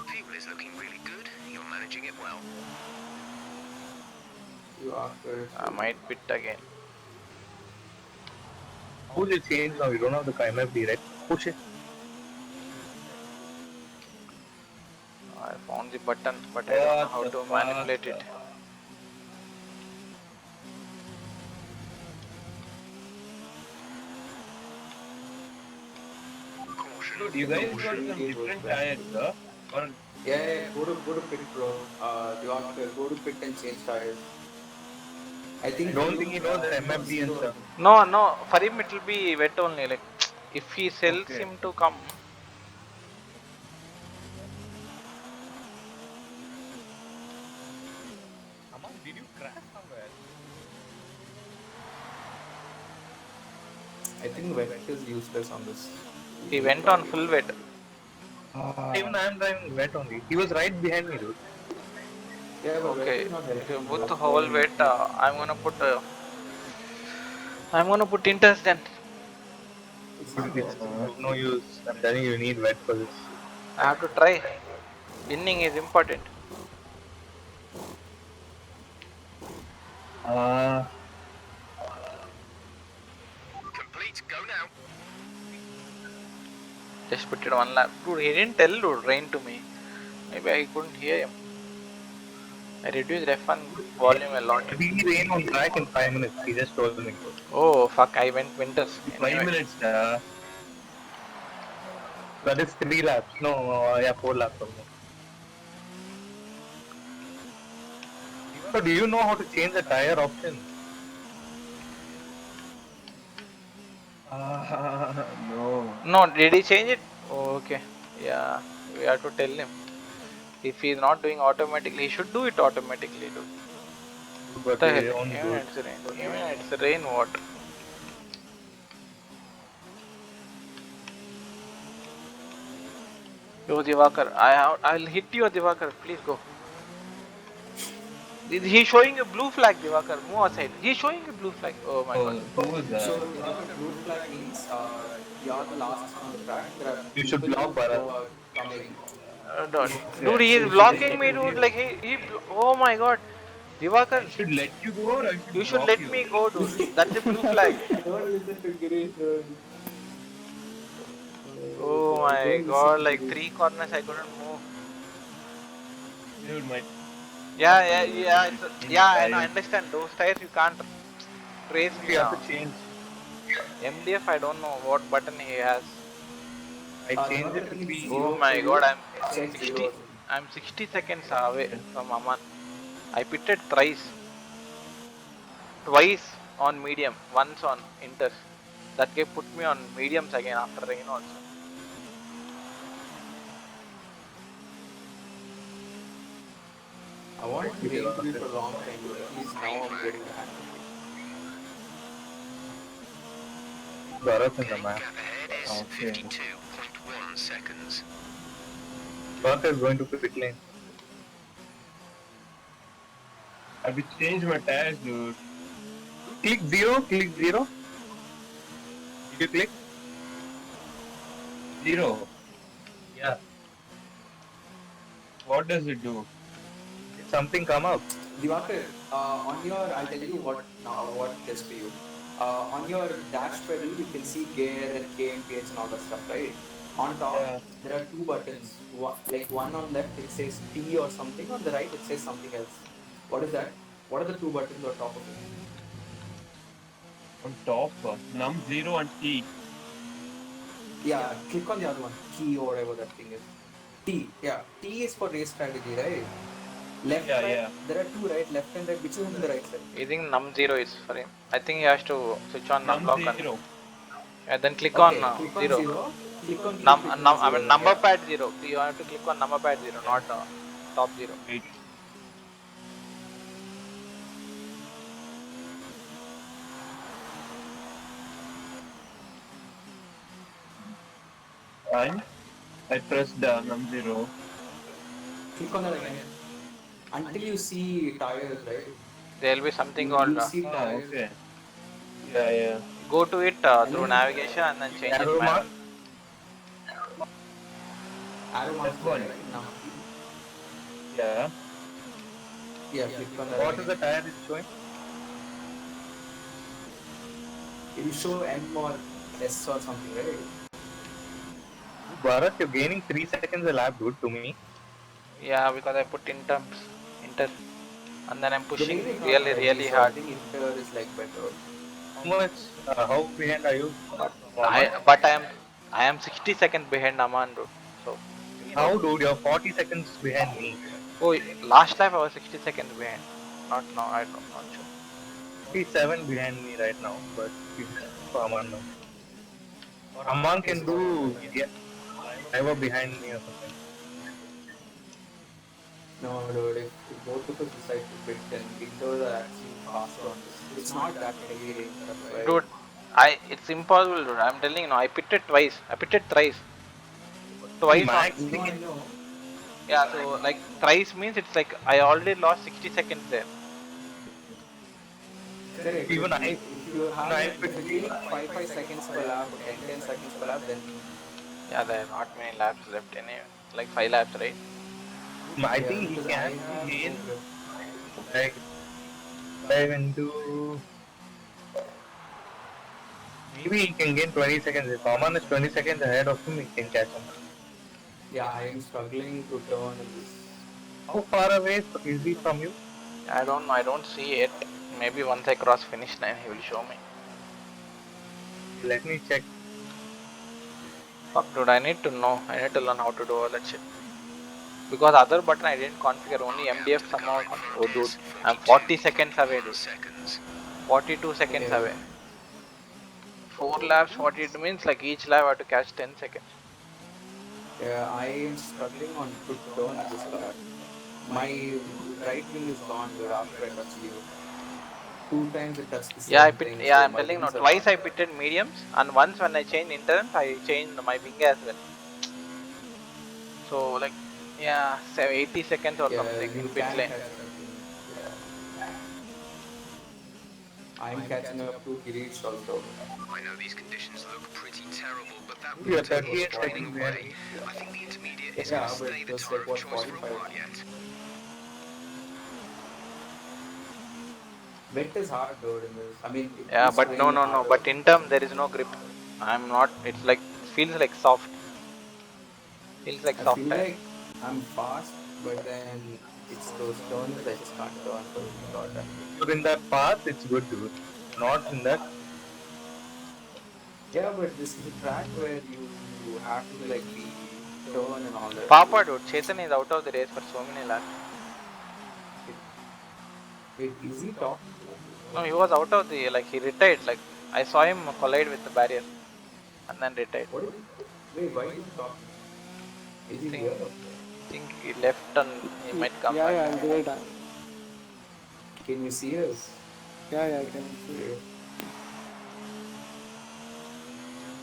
Speaker 6: Fuel is looking really good. You're managing it well.
Speaker 1: You after.
Speaker 4: I might pit again.
Speaker 2: How will you change now? You don't have the MFD, right? Push it.
Speaker 4: I found the button, but I don't know how to manipulate it.
Speaker 6: Caution.
Speaker 5: You guys got some different tires, huh? Or
Speaker 1: Yeah, go to pit, bro. You after go to pit and change tires. I think.
Speaker 2: Don't think he knows the MFD and stuff.
Speaker 4: No, no, for him it will be wet only. Like, if he sells
Speaker 2: Okay.
Speaker 4: him to come.
Speaker 5: Aman, did you crash somewhere?
Speaker 1: I think wet is useless on this.
Speaker 4: He went on full wet.
Speaker 2: Even I am driving wet only. He was right behind me, dude.
Speaker 1: Yeah, but
Speaker 4: Okay,
Speaker 1: wet is not
Speaker 4: if you
Speaker 1: helping
Speaker 4: put
Speaker 1: you
Speaker 4: the
Speaker 1: out.
Speaker 4: whole wet, I'm gonna put inters then.
Speaker 1: It's not
Speaker 2: It's
Speaker 1: helping.
Speaker 2: no use. I'm telling you, you need wet for this.
Speaker 4: I have to try. Winning is important.
Speaker 6: Complete. Go now.
Speaker 4: Just put it one lap. Dude, he didn't tell dude rain to me. Maybe I couldn't hear him. I reduced F1 volume a lot.
Speaker 2: We rain on track in 5 minutes. He just told me.
Speaker 4: Oh fuck, I went winters.
Speaker 5: 5 minutes.
Speaker 2: That is 3 laps. No, yeah, 4 laps almost. So do you know how to change the tire option?
Speaker 5: No.
Speaker 4: No, did he change it? Oh, okay. Yeah, we have to tell him. If he's not doing automatically, he should do it automatically, dude.
Speaker 2: But
Speaker 4: What the
Speaker 2: they
Speaker 4: hell?
Speaker 2: don't do
Speaker 4: Even
Speaker 2: it.
Speaker 4: it's rain. Even it's rain, what? Yo, Divakar, I'll hit you, Divakar. Please go. He's showing a blue flag, Divakar. Move aside. He's showing a blue flag. Oh my god.
Speaker 5: Who was that?
Speaker 1: So the blue flag means you're the last on the track. There are
Speaker 2: You should
Speaker 1: people
Speaker 2: block Bharat.
Speaker 1: who are coming.
Speaker 4: Dude, he is blocking me, dude. Like oh my god. Divakar,
Speaker 5: I should let you go or I should
Speaker 4: you should
Speaker 5: block
Speaker 4: let
Speaker 5: you?
Speaker 4: me go, dude. That's a blue flag.
Speaker 1: Don't listen to Girish.
Speaker 4: Oh my god, like 3 corners I couldn't move.
Speaker 5: Dude, my
Speaker 4: Yeah, I understand. Those tires you can't race me
Speaker 2: You have
Speaker 4: now.
Speaker 2: to change.
Speaker 4: MDF, I don't know what button he has.
Speaker 2: I changed it to
Speaker 1: think it's
Speaker 2: 3.
Speaker 4: Oh
Speaker 1: zero
Speaker 4: my
Speaker 1: for
Speaker 4: god,
Speaker 1: you.
Speaker 4: I'm
Speaker 1: Check
Speaker 4: 60.
Speaker 1: zero.
Speaker 4: I'm 60 seconds away from Aman. I pitted thrice, twice on medium, once on inters. That guy put me on mediums again after rain also.
Speaker 1: I want rain to be for a long time, dude. At least now I'm getting the hang of it.
Speaker 2: Bharat in
Speaker 6: Okay,
Speaker 2: the map.
Speaker 6: gap ahead is
Speaker 5: Okay.
Speaker 6: 52.1 seconds.
Speaker 2: Bharat is going to pit lane.
Speaker 5: I will change my tires, dude.
Speaker 2: Click 0, click 0. Did you click?
Speaker 5: 0.
Speaker 2: Yeah.
Speaker 5: What does it do?
Speaker 2: Did something come up?
Speaker 1: Diwakar, on your, I'll tell you what now what it is for you. On your dash pedal, you can see gear and KMPH and all that stuff, right? On top,
Speaker 5: Yeah.
Speaker 1: there are two buttons. Like one on left, it says T or something. On the right, it says something else. What is that? What are the two buttons on top of it?
Speaker 5: On top, num 0 and T.
Speaker 1: Yeah, click on the other one. Key or whatever that thing is. T. Yeah, T is for race strategy, right? Left,
Speaker 5: Yeah,
Speaker 1: right.
Speaker 5: yeah.
Speaker 1: There are two, right? Left and right. Which is on the right side?
Speaker 4: I think num 0 is for him. I think he has to switch on
Speaker 5: Num
Speaker 4: clock and
Speaker 5: 0.
Speaker 4: then click
Speaker 1: Okay,
Speaker 4: on
Speaker 1: click on
Speaker 4: 0.
Speaker 1: 0. Click on keep between
Speaker 4: I
Speaker 1: 0.
Speaker 4: mean number
Speaker 1: Yeah.
Speaker 4: pad 0. You have to click on number pad 0, not top 0.
Speaker 5: Wait. And I pressed num 0.
Speaker 1: Click on that again. Until you see tires, right?
Speaker 4: There will be something
Speaker 1: You
Speaker 4: called
Speaker 1: see
Speaker 5: Oh,
Speaker 1: tires.
Speaker 5: okay. Yeah, yeah.
Speaker 4: go to it
Speaker 1: And
Speaker 4: through
Speaker 1: then
Speaker 4: navigation and then change it
Speaker 2: Arrow mark?
Speaker 4: manually.
Speaker 1: arrow marks
Speaker 5: F1.
Speaker 1: there, right? Num.
Speaker 5: Yeah.
Speaker 1: Yeah, click on that
Speaker 2: What
Speaker 1: again.
Speaker 2: is the tire is showing?
Speaker 1: It will show M or S or something, right?
Speaker 2: Bharat, you're gaining 3 seconds a lap, dude, to me.
Speaker 4: Yeah, because I put inter, and then I'm
Speaker 1: The
Speaker 4: pushing
Speaker 1: rain is not
Speaker 4: really
Speaker 1: heavy, so I
Speaker 4: hard.
Speaker 1: think Inter is like better.
Speaker 2: How much, how behind are you?
Speaker 4: But I am 60 seconds behind Aman, dude. So
Speaker 2: How, dude? You're 40 seconds behind me.
Speaker 4: oh, last lap I was 60 seconds behind. Not now. I'm not sure.
Speaker 2: 47 behind me right now, but he's for Aman now. Aman can do driver behind me or something.
Speaker 1: No, dude, if both of us decide to pit, then Inters are actually faster on this. It's not that heavy rain, that's why.
Speaker 4: Dude, it's impossible, dude. I'm telling you, no, I pitted twice. I pitted thrice. Twice on.
Speaker 2: Max,
Speaker 1: No, I know.
Speaker 4: Yeah, so like thrice means it's like I already lost 60 seconds there.
Speaker 1: Correct.
Speaker 2: even I,
Speaker 1: If you have,
Speaker 2: I
Speaker 1: if you're gaining 5 seconds per lap or 10 seconds per lap, then
Speaker 4: Yeah, there are not many laps left anyway. Like 5 laps, right?
Speaker 2: I think he
Speaker 1: because
Speaker 2: can
Speaker 1: I have
Speaker 2: gain
Speaker 1: no grip.
Speaker 2: like 5 into. Maybe he can gain 20 seconds. If Aman is 20 seconds ahead of him, he can catch him.
Speaker 1: Yeah, I am struggling to turn in this.
Speaker 2: How far away is he from you?
Speaker 4: I don't know. I don't see it. Maybe once I cross finish line, he will show me.
Speaker 2: Let me check.
Speaker 4: Fuck, dude, I need to know. I need to learn how to do all that shit. Because other button I didn't configure. Only MDF somehow. Oh, dude, I'm 40 seconds away, dude. 42 seconds away. 4 laps, 42 means like each lap I have to catch 10 seconds.
Speaker 1: Yeah, I am struggling on to turn this car. My right wing is gone, dude, after I touched you. 2 times it touched the same
Speaker 4: Yeah,
Speaker 1: thing.
Speaker 4: yeah,
Speaker 1: so
Speaker 4: I'm
Speaker 1: my
Speaker 4: telling you,
Speaker 1: wings are
Speaker 4: twice
Speaker 1: gone.
Speaker 4: I pitted mediums, and once when I changed interns, I changed my wing as well. So like, yeah, 80 seconds or
Speaker 1: Yeah,
Speaker 4: something
Speaker 1: you
Speaker 4: in pit
Speaker 1: can
Speaker 4: lane.
Speaker 1: catch up. Yeah. I'm catching up to Girish also.
Speaker 6: I know these conditions look pretty terrible, but that
Speaker 2: You are
Speaker 6: route was
Speaker 2: 38
Speaker 6: draining
Speaker 2: seconds
Speaker 6: away.
Speaker 2: behind.
Speaker 6: I think the intermediate is
Speaker 1: Yeah,
Speaker 6: going to
Speaker 1: but
Speaker 6: stay the
Speaker 1: just
Speaker 6: tire
Speaker 1: like
Speaker 6: of
Speaker 1: what,
Speaker 6: choice for a
Speaker 1: 45?
Speaker 6: while yet.
Speaker 1: Wet is hard, dude, in this. I mean,
Speaker 4: Yeah,
Speaker 1: it's
Speaker 4: but no.
Speaker 1: raining harder.
Speaker 4: But in term there is no grip. I'm not. It's like feels like soft. Feels like
Speaker 1: I
Speaker 4: soft
Speaker 1: feel
Speaker 4: tire.
Speaker 1: like I'm fast, but then it's those turns I just can't turn for a short time.
Speaker 2: You're in that path, it's good, dude. Not in that.
Speaker 1: Yeah, but this is a track where you after like the turn and all that.
Speaker 4: Papa dude, Chetan is out of the race for so many laps.
Speaker 1: Wait, is he top?
Speaker 4: No, he was out of the, like, he retired. Like, I saw him collide with the barrier and then retired.
Speaker 1: What is? Wait, why is he top? Is he
Speaker 4: Think,
Speaker 1: here?
Speaker 4: think he left and he might come
Speaker 3: Yeah,
Speaker 4: back.
Speaker 3: yeah, I'm great.
Speaker 1: Can you see us?
Speaker 3: Yeah, I can see.
Speaker 1: Okay.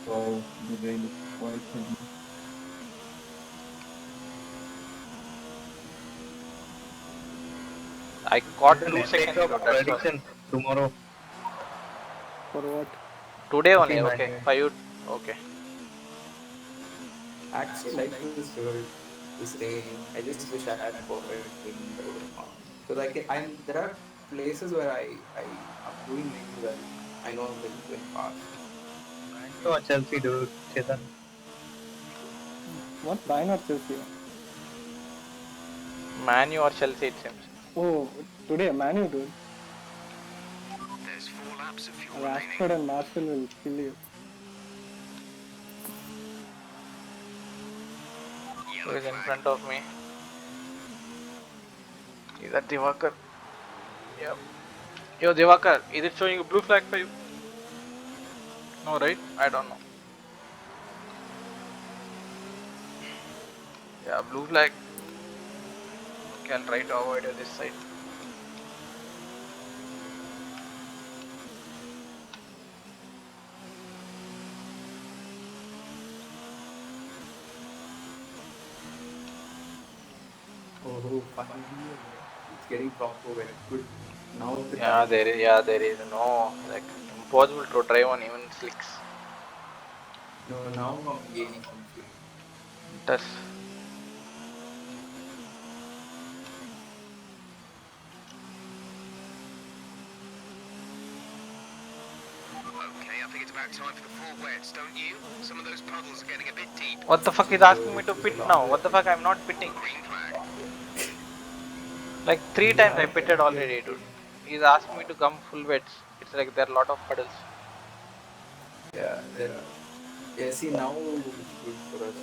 Speaker 5: Wow, the rain is quite heavy.
Speaker 4: I got
Speaker 2: Then
Speaker 4: 2
Speaker 2: let's take
Speaker 4: seconds.
Speaker 2: your
Speaker 4: Dude, that's all.
Speaker 2: prediction tomorrow.
Speaker 3: For what?
Speaker 4: Today only,
Speaker 2: Okay,
Speaker 4: okay.
Speaker 2: man.
Speaker 4: For you, okay.
Speaker 1: Actually, like this road, this rain. I just wish I had perfect rain, but because there are places where I'm doing really well. I know I'm like going fast.
Speaker 2: You or Chelsea, dude, Chetan.
Speaker 3: What? Bayern or Chelsea?
Speaker 4: Man U or Chelsea, it seems.
Speaker 3: Oh, today, Manu, dude.
Speaker 6: There's 4 laps of fuel remaining.
Speaker 3: Rashford and Marshall will kill you.
Speaker 4: Who is in front of me? Is that Divakar? Yep. Yo, Divakar, is it showing a blue flag for you? No, right? I don't know. Yeah, blue flag. Okay, I'll try to avoid this side.
Speaker 1: Oh, finally, it's getting proper when it's good. Now the
Speaker 4: Yeah, there is no, like, impossible to drive on even slicks.
Speaker 1: No, now I'm gaining some speed.
Speaker 4: Does.
Speaker 6: Okay, I think it's about time for the 4 wets, don't you? Some of those puddles are getting a bit deep.
Speaker 4: What the fuck is asking me to pit now? What the fuck? I'm not pitting.
Speaker 6: Green flag.
Speaker 4: Like 3 times I pitted already, dude. He's asking me to come full wets. It's like there are a lot of puddles.
Speaker 1: Yeah, there are. Yeah, see now it's good for us.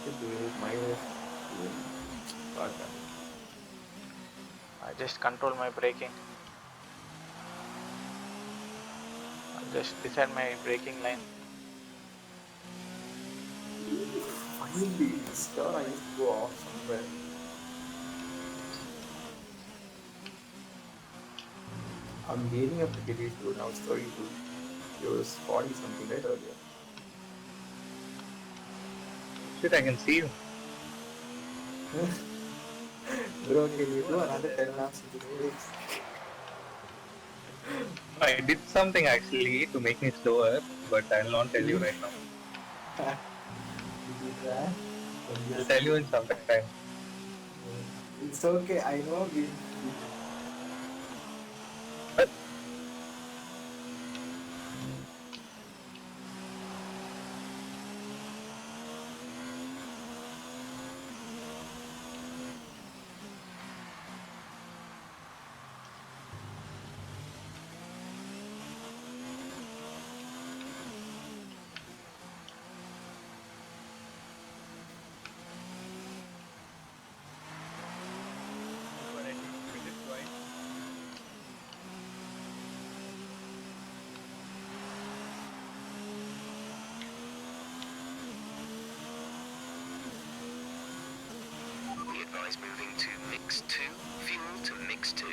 Speaker 1: Just do it my way. God damn.
Speaker 4: I just control my braking. I'll just decide my braking line.
Speaker 1: Finally, this turn I used to go off somewhere. I'm gaining up to get used to it now. It's 32. It was 40 something right earlier.
Speaker 2: Shit, I can see you.
Speaker 1: Bro, can you do another 10 laps in this race?
Speaker 2: I did something actually to make me slower, but I'll not tell you right now.
Speaker 1: Did you try?
Speaker 2: I'll tell you in some time.
Speaker 1: It's okay, I know.
Speaker 6: Be advised moving to mix 2. Fuel to mix 2.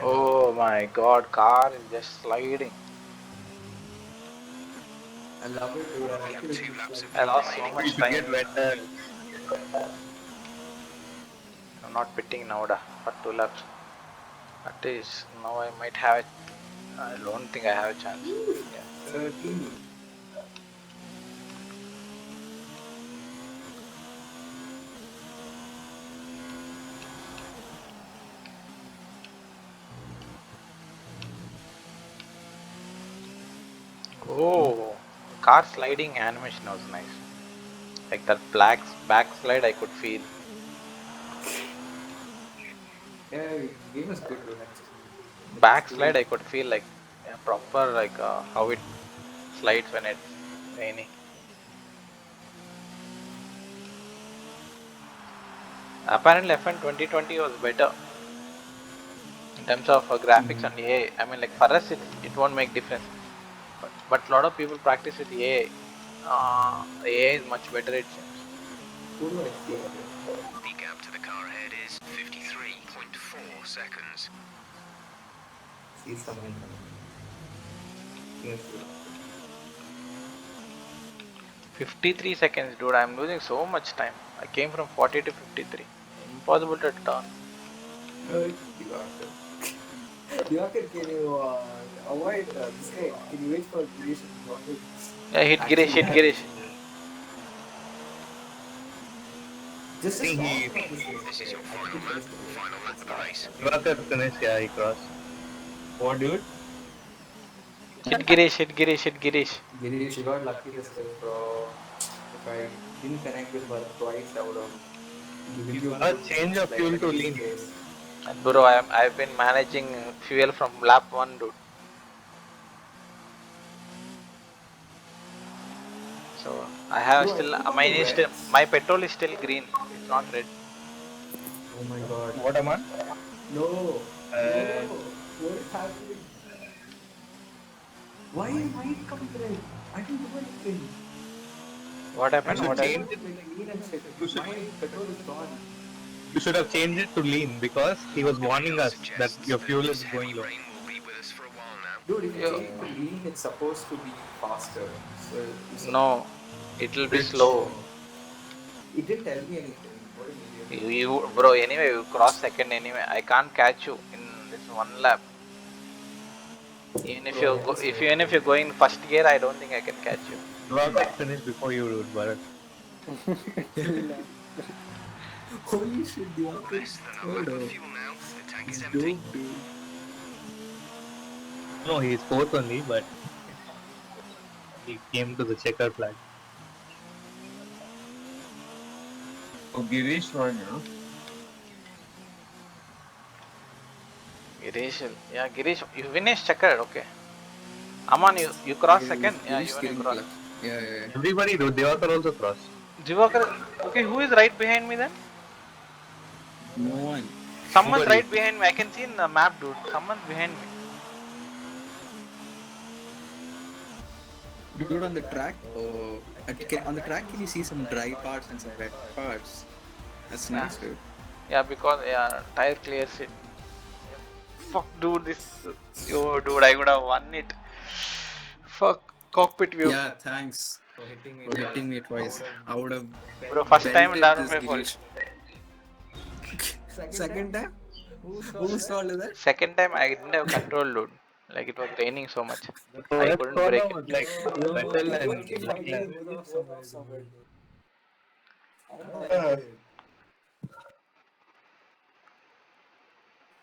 Speaker 4: Oh my god, car is just sliding.
Speaker 1: I love it, dude. I
Speaker 6: We
Speaker 1: like
Speaker 6: have
Speaker 1: it.
Speaker 6: 2 laps of
Speaker 4: I
Speaker 6: fuel
Speaker 4: lost so
Speaker 6: remaining.
Speaker 4: much
Speaker 2: You should
Speaker 4: time.
Speaker 2: get better.
Speaker 4: I'm not pitting now, da, for 2 laps. At least now I might have it. I don't think I have a chance. Yeah.
Speaker 1: 13.
Speaker 4: Oh, car sliding animation was nice. Like that black backslide I could feel.
Speaker 1: Yeah, game is good, dude.
Speaker 4: Backslide I could feel like Yeah, proper like how it slides when it's raining. Apparently, F1 2020 was better in terms of graphics and AI. I mean, like for us, it won't make difference. But a lot of people practice with AI. AI is much better, it seems.
Speaker 1: Who do I see here?
Speaker 6: The gap to the car ahead is 53.4 seconds.
Speaker 1: See someone. Yes.
Speaker 4: 53 seconds, dude. I'm losing so much time. I came from 40 to 53. Impossible to turn.
Speaker 1: Diwakar, can you avoid this guy? Can you wait for Girish and Diwakar?
Speaker 4: Yeah, hit Girish, hit Girish.
Speaker 1: Just
Speaker 2: think
Speaker 1: talk
Speaker 2: he
Speaker 1: about this race.
Speaker 6: This is your
Speaker 1: I think
Speaker 6: final
Speaker 1: he
Speaker 6: lap.
Speaker 1: finished the
Speaker 6: Final lap of the race.
Speaker 2: Diwakar finished, yeah, he crossed.
Speaker 5: What, dude?
Speaker 4: Hit Girish, hit Girish, hit Girish.
Speaker 1: Girish, you got lucky this race, bro. If I didn't connect with Bharat twice, I would have given you
Speaker 2: Change of
Speaker 1: like
Speaker 2: fuel
Speaker 1: at
Speaker 2: to
Speaker 1: least
Speaker 2: lean.
Speaker 1: race.
Speaker 4: And bro, I've been managing fuel from lap 1, dude. So I have
Speaker 1: Bro, I
Speaker 4: still
Speaker 1: put on the
Speaker 4: mine is still
Speaker 1: wets.
Speaker 4: my petrol is still green. It's not red.
Speaker 1: Oh my god.
Speaker 2: What am I?
Speaker 1: No.
Speaker 2: Uh,
Speaker 1: No. What is happening? Why is mine coming red? I didn't do anything.
Speaker 4: What
Speaker 1: I
Speaker 4: happened?
Speaker 1: didn't
Speaker 4: What
Speaker 1: do
Speaker 4: happened?
Speaker 1: anything like lean and shit. My petrol is gone.
Speaker 2: You should have changed it to lean because he was warning us that your fuel is
Speaker 6: This
Speaker 2: going
Speaker 6: heavy
Speaker 2: low.
Speaker 6: rain will be with us for a while now.
Speaker 1: Dude, if you
Speaker 4: Yo,
Speaker 1: change it to lean, it's supposed to be faster. So
Speaker 4: no, it will be slow.
Speaker 1: it didn't tell me anything. What an idiot.
Speaker 4: Bro. Anyway, you cross second anyway. I can't catch you in this one lap. Even if
Speaker 1: Bro,
Speaker 4: you
Speaker 1: I
Speaker 4: go,
Speaker 1: just
Speaker 4: if
Speaker 1: wait
Speaker 4: you even
Speaker 1: for
Speaker 4: if you're
Speaker 1: you.
Speaker 4: going first gear, I don't think I can catch you.
Speaker 2: Diwakar finished before you, dude, but
Speaker 1: Holy shit, Diwakar
Speaker 6: Less
Speaker 1: is
Speaker 6: than a
Speaker 1: third.
Speaker 6: lap of fuel now. The tank is
Speaker 1: It's
Speaker 6: empty.
Speaker 1: dope, dude.
Speaker 2: no, he's fourth only, but he came to the checker flag.
Speaker 5: Oh, Girish won, huh?
Speaker 4: Girish, yeah, Girish, you finished checker, okay. Aman, you cross second, yeah,
Speaker 1: Girish
Speaker 4: even you
Speaker 1: getting
Speaker 4: cross.
Speaker 1: clutch. Yeah.
Speaker 2: Everybody, dude, Diwakar also crossed.
Speaker 4: Divakar, okay, who is right behind me then?
Speaker 1: No one.
Speaker 4: Someone's
Speaker 2: Nobody.
Speaker 4: right behind me. I can see in the map, dude. Someone's behind me.
Speaker 1: Dude, on the track, on the track, can you see some dry parts and some wet parts? That's
Speaker 4: Yeah,
Speaker 1: nice, dude.
Speaker 4: yeah, because yeah, tire clears it. Fuck, dude, this. Yo, dude, I would have won it. Fuck, cockpit view.
Speaker 1: Yeah, thanks for hitting me twice. I would have
Speaker 4: Bro, first time
Speaker 1: belted
Speaker 4: not
Speaker 1: this
Speaker 4: my fault.
Speaker 1: Girish. Second time? Who stalled that?
Speaker 4: Second time I didn't have control, dude. Like it was raining so much.
Speaker 2: So
Speaker 4: I
Speaker 2: that
Speaker 4: couldn't
Speaker 2: corner
Speaker 4: break it.
Speaker 2: was like Vettel and Leclerc.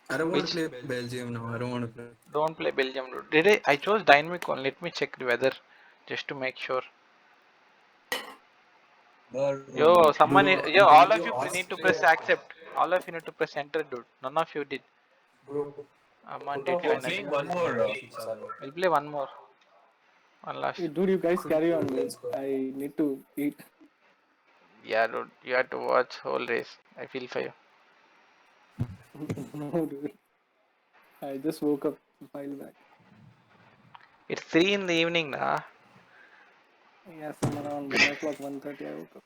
Speaker 1: I don't want
Speaker 4: Which
Speaker 1: to play Belgium now. I don't want to play.
Speaker 4: don't play Belgium, dude. Did I? I chose dynamic one. Let me check the weather just to make sure. Yo, someone, yo, all of you need to press accept. All of you need to press enter, dude. None of you did. Aman did
Speaker 5: We're
Speaker 4: finally.
Speaker 5: playing one more.
Speaker 4: We'll play one more. One last.
Speaker 3: Hey, dude, you guys carry on, dude. I need to eat.
Speaker 4: Yeah, dude. You have to watch whole race. I feel for you.
Speaker 3: No, dude. I just woke up a while back.
Speaker 4: It's 3 in the evening, nah.
Speaker 3: Yeah, some around 1 o'clock, 1:30 I woke up.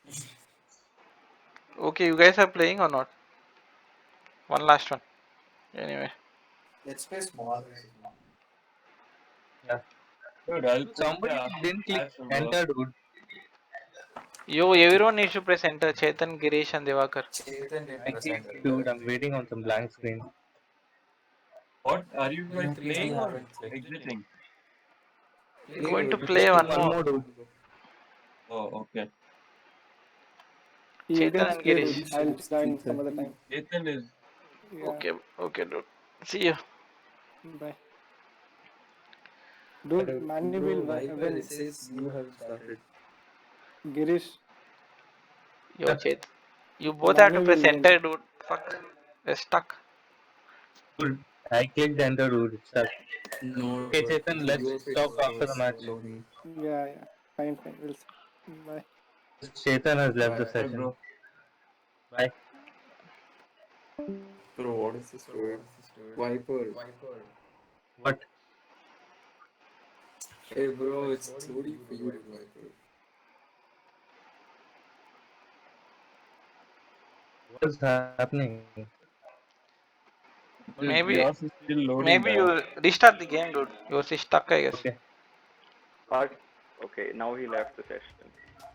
Speaker 4: Okay, you guys are playing or not? One last one. Anyway.
Speaker 1: Let's play small.
Speaker 5: Dude, I'll
Speaker 2: Somebody didn't click enter, dude.
Speaker 4: Yo, everyone needs to press enter. Chetan, Girish, and Devakar.
Speaker 1: Chetan didn't
Speaker 2: I
Speaker 1: press
Speaker 2: think,
Speaker 1: enter.
Speaker 2: dude, I'm waiting on some blank screen.
Speaker 5: What? Are you guys playing or exiting?
Speaker 4: We're going to play one
Speaker 2: One
Speaker 4: more.
Speaker 2: more, dude.
Speaker 5: Oh, okay.
Speaker 3: You
Speaker 4: Chetan
Speaker 3: guys
Speaker 4: and
Speaker 3: play,
Speaker 4: Girish.
Speaker 3: dude. I'll join some other time.
Speaker 5: Ethan is.
Speaker 3: Yeah,
Speaker 4: Okay, dude. See you.
Speaker 3: bye. Dude, Manny will win.
Speaker 1: It says you have started.
Speaker 3: Girish,
Speaker 4: Yo, Chet. You both have
Speaker 3: Manny
Speaker 4: to
Speaker 3: will
Speaker 4: press
Speaker 3: win.
Speaker 4: enter, dude. Fuck. We're stuck.
Speaker 2: Dude, I clicked enter, dude. It's stuck.
Speaker 1: No,
Speaker 2: Okay, Chetan, let's
Speaker 1: your
Speaker 2: talk
Speaker 1: face
Speaker 2: after the
Speaker 1: was
Speaker 2: match.
Speaker 1: loading.
Speaker 3: Yeah, yeah. Fine, fine. We'll see. Bye.
Speaker 2: Chetan has left the
Speaker 1: Bye,
Speaker 2: session.
Speaker 5: bro.
Speaker 2: Bye.
Speaker 1: Bro, what is this word? Viper.
Speaker 2: What?
Speaker 1: Hey, bro, it's loading for you, Viper.
Speaker 2: What's happening?
Speaker 4: Maybe
Speaker 5: Yours is still loading.
Speaker 4: maybe you restart the game, dude. Yours is stuck, I guess.
Speaker 2: Okay.
Speaker 7: Okay, now he left the session.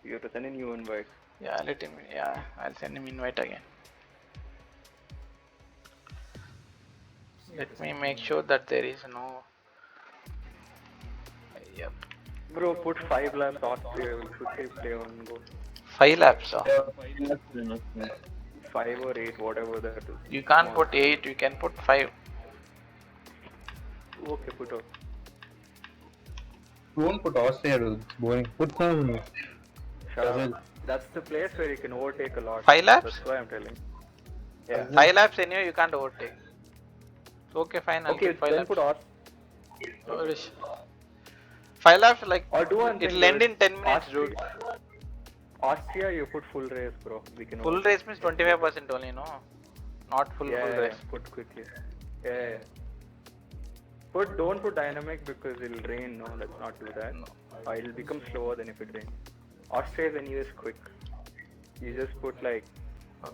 Speaker 7: You have to send a new invite.
Speaker 4: Yeah, let him. Yeah, I'll send him invite again. Let me make sure that there is no. Yep.
Speaker 7: Bro, put 5 laps Austria, will quickly play on go.
Speaker 4: 5 laps.
Speaker 7: 5 or 8, whatever that is.
Speaker 4: You can't put 8. You can put 5.
Speaker 7: Okay, put up.
Speaker 2: Don't put Austria, dude. It's boring. Put some.
Speaker 7: Shut up. That's the place where you can overtake a lot.
Speaker 4: 5 laps?
Speaker 7: That's why I'm telling. Yeah.
Speaker 4: 5 laps anyway. You can't overtake. Okay, fine. I'll
Speaker 7: Okay,
Speaker 4: put 5
Speaker 7: then
Speaker 4: laps.
Speaker 7: put Austria.
Speaker 4: No worries. 5 laps like
Speaker 7: Or do one thing.
Speaker 4: it'll end in 10 minutes, dude.
Speaker 7: Austria, you put full race, bro. We can
Speaker 4: Full race means 25% only, no? Not full race.
Speaker 7: Put quickly. Yeah. Don't put dynamic because it'll rain. No, let's not do that.
Speaker 4: No.
Speaker 7: It'll become slower than if it rains. Austria is anyways quick. You just put like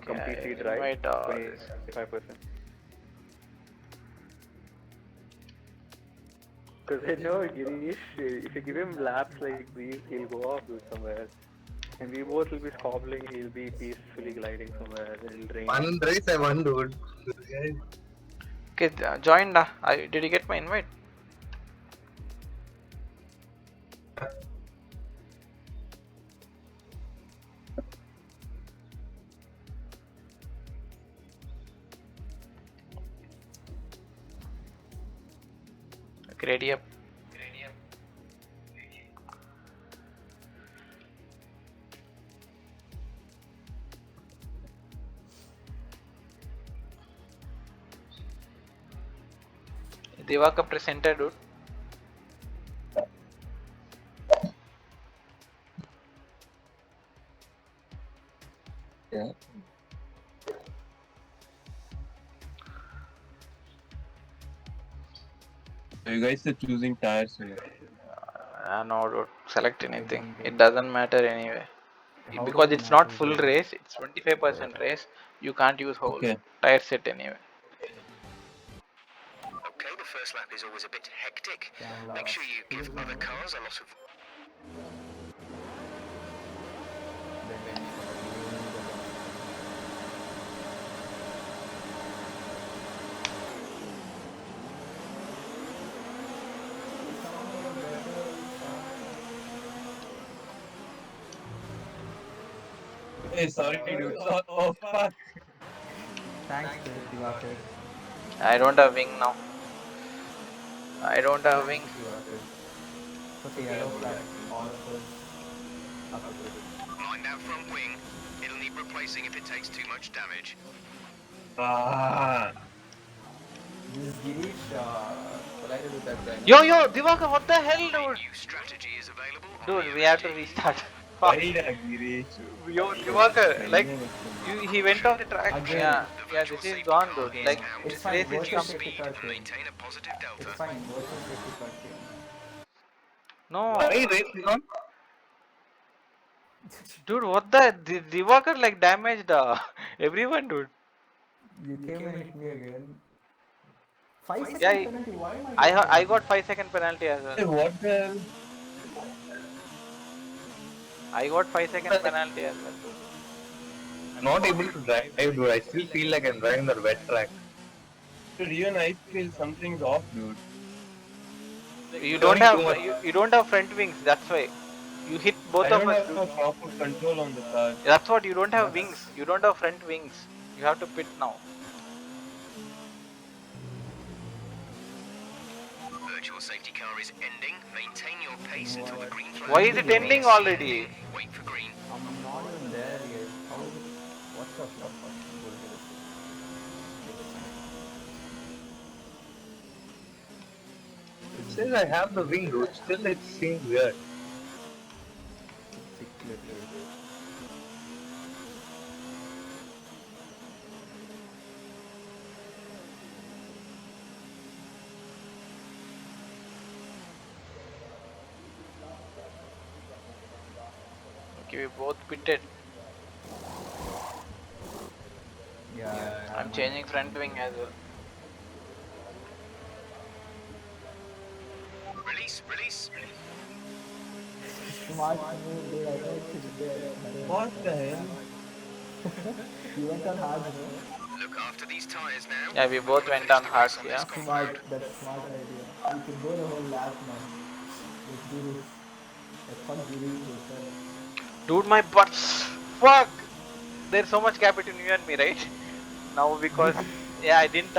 Speaker 7: completely dry.
Speaker 4: Invite all this.
Speaker 7: 25%. Because I know Girish, if you give him laps like these, he'll go off to somewhere. And we both will be squabbling, he'll be peacefully gliding somewhere, it'll rain.
Speaker 2: One race I won, dude.
Speaker 4: Okay, join. Did you get my invite? Okay, ready up. Divaka presenter, dude.
Speaker 5: Yeah. So you guys are choosing tires here.
Speaker 4: No, dude. Select anything. It doesn't matter anyway. Because it's not full race, it's 25% race. You can't use whole
Speaker 5: Okay.
Speaker 4: tire set anyway.
Speaker 6: Okay, the first lap is always a bit hectic. Make sure you give other cars a lot of.
Speaker 5: Hey, sorry, dude. Oh, fuck.
Speaker 1: Thanks, Divakar.
Speaker 4: I don't have wing now. I don't have wing.
Speaker 1: Okay, yellow flag. All of us up to it.
Speaker 6: Mind that front wing. It'll need replacing if it takes too much damage.
Speaker 5: Ah.
Speaker 1: This Girish collided with that guy.
Speaker 4: Yo, Divaka, what the hell, dude?
Speaker 6: New strategy is available. on
Speaker 4: Dude,
Speaker 6: the
Speaker 4: we have to
Speaker 6: MG.
Speaker 4: restart.
Speaker 5: Why did I Girish?
Speaker 4: Yo, Divaka, like, he went off the track.
Speaker 1: Again.
Speaker 4: Yeah,
Speaker 6: The
Speaker 4: yeah,
Speaker 6: virtual
Speaker 4: this is
Speaker 6: safety
Speaker 4: gone,
Speaker 6: car
Speaker 4: dude.
Speaker 6: is
Speaker 4: Like,
Speaker 6: out.
Speaker 1: It's
Speaker 4: this
Speaker 1: fine,
Speaker 4: race is
Speaker 1: virtual
Speaker 4: complete.
Speaker 1: safety car
Speaker 6: And
Speaker 1: came.
Speaker 6: maintain a positive delta.
Speaker 1: It's fine, virtual safety car came.
Speaker 4: No,
Speaker 2: Why race is on?
Speaker 4: dude, what the? Divaka, like, damaged everyone, dude.
Speaker 1: You came and hit me again. 5
Speaker 4: Yeah,
Speaker 1: second penalty, why am I
Speaker 4: I got 5-second penalty as
Speaker 5: Hey,
Speaker 4: well.
Speaker 5: what the hell?
Speaker 4: I got 5-second penalty as well, dude.
Speaker 2: I'm not able to drive, dude. I still feel like I'm driving the wet track.
Speaker 5: Dude, even I feel something's off, dude.
Speaker 4: You don't have you don't have front wings. That's why you hit both
Speaker 5: I
Speaker 4: of
Speaker 5: don't
Speaker 4: us,
Speaker 5: have
Speaker 4: dude.
Speaker 5: no proper control on the car.
Speaker 4: That's what you don't have wings. You don't have front wings. You have to pit now.
Speaker 6: Virtual safety car is ending. Maintain your pace until the green flag.
Speaker 4: Why is it ending already?
Speaker 6: Wait for green.
Speaker 1: I'm not even there yet. How is it? What's up?
Speaker 2: says I have the wing, dude. Still, it seems weird.
Speaker 4: Okay, we both pitted.
Speaker 8: Yeah.
Speaker 4: I'm changing front wing as well.
Speaker 6: Release, release.
Speaker 8: Smart move, dude. I know it should be there.
Speaker 5: What the hell?
Speaker 8: You went on hard, bro.
Speaker 6: Look after these tires now.
Speaker 4: Yeah, we both went on hard, yeah.
Speaker 8: Smart. That's smart idea. We can go the whole lap, man. Let's do this. Let's fuck Girish with that.
Speaker 4: Dude, my butt. Fuck! There's so much gap between you and me, right? Now because yeah, I didn't.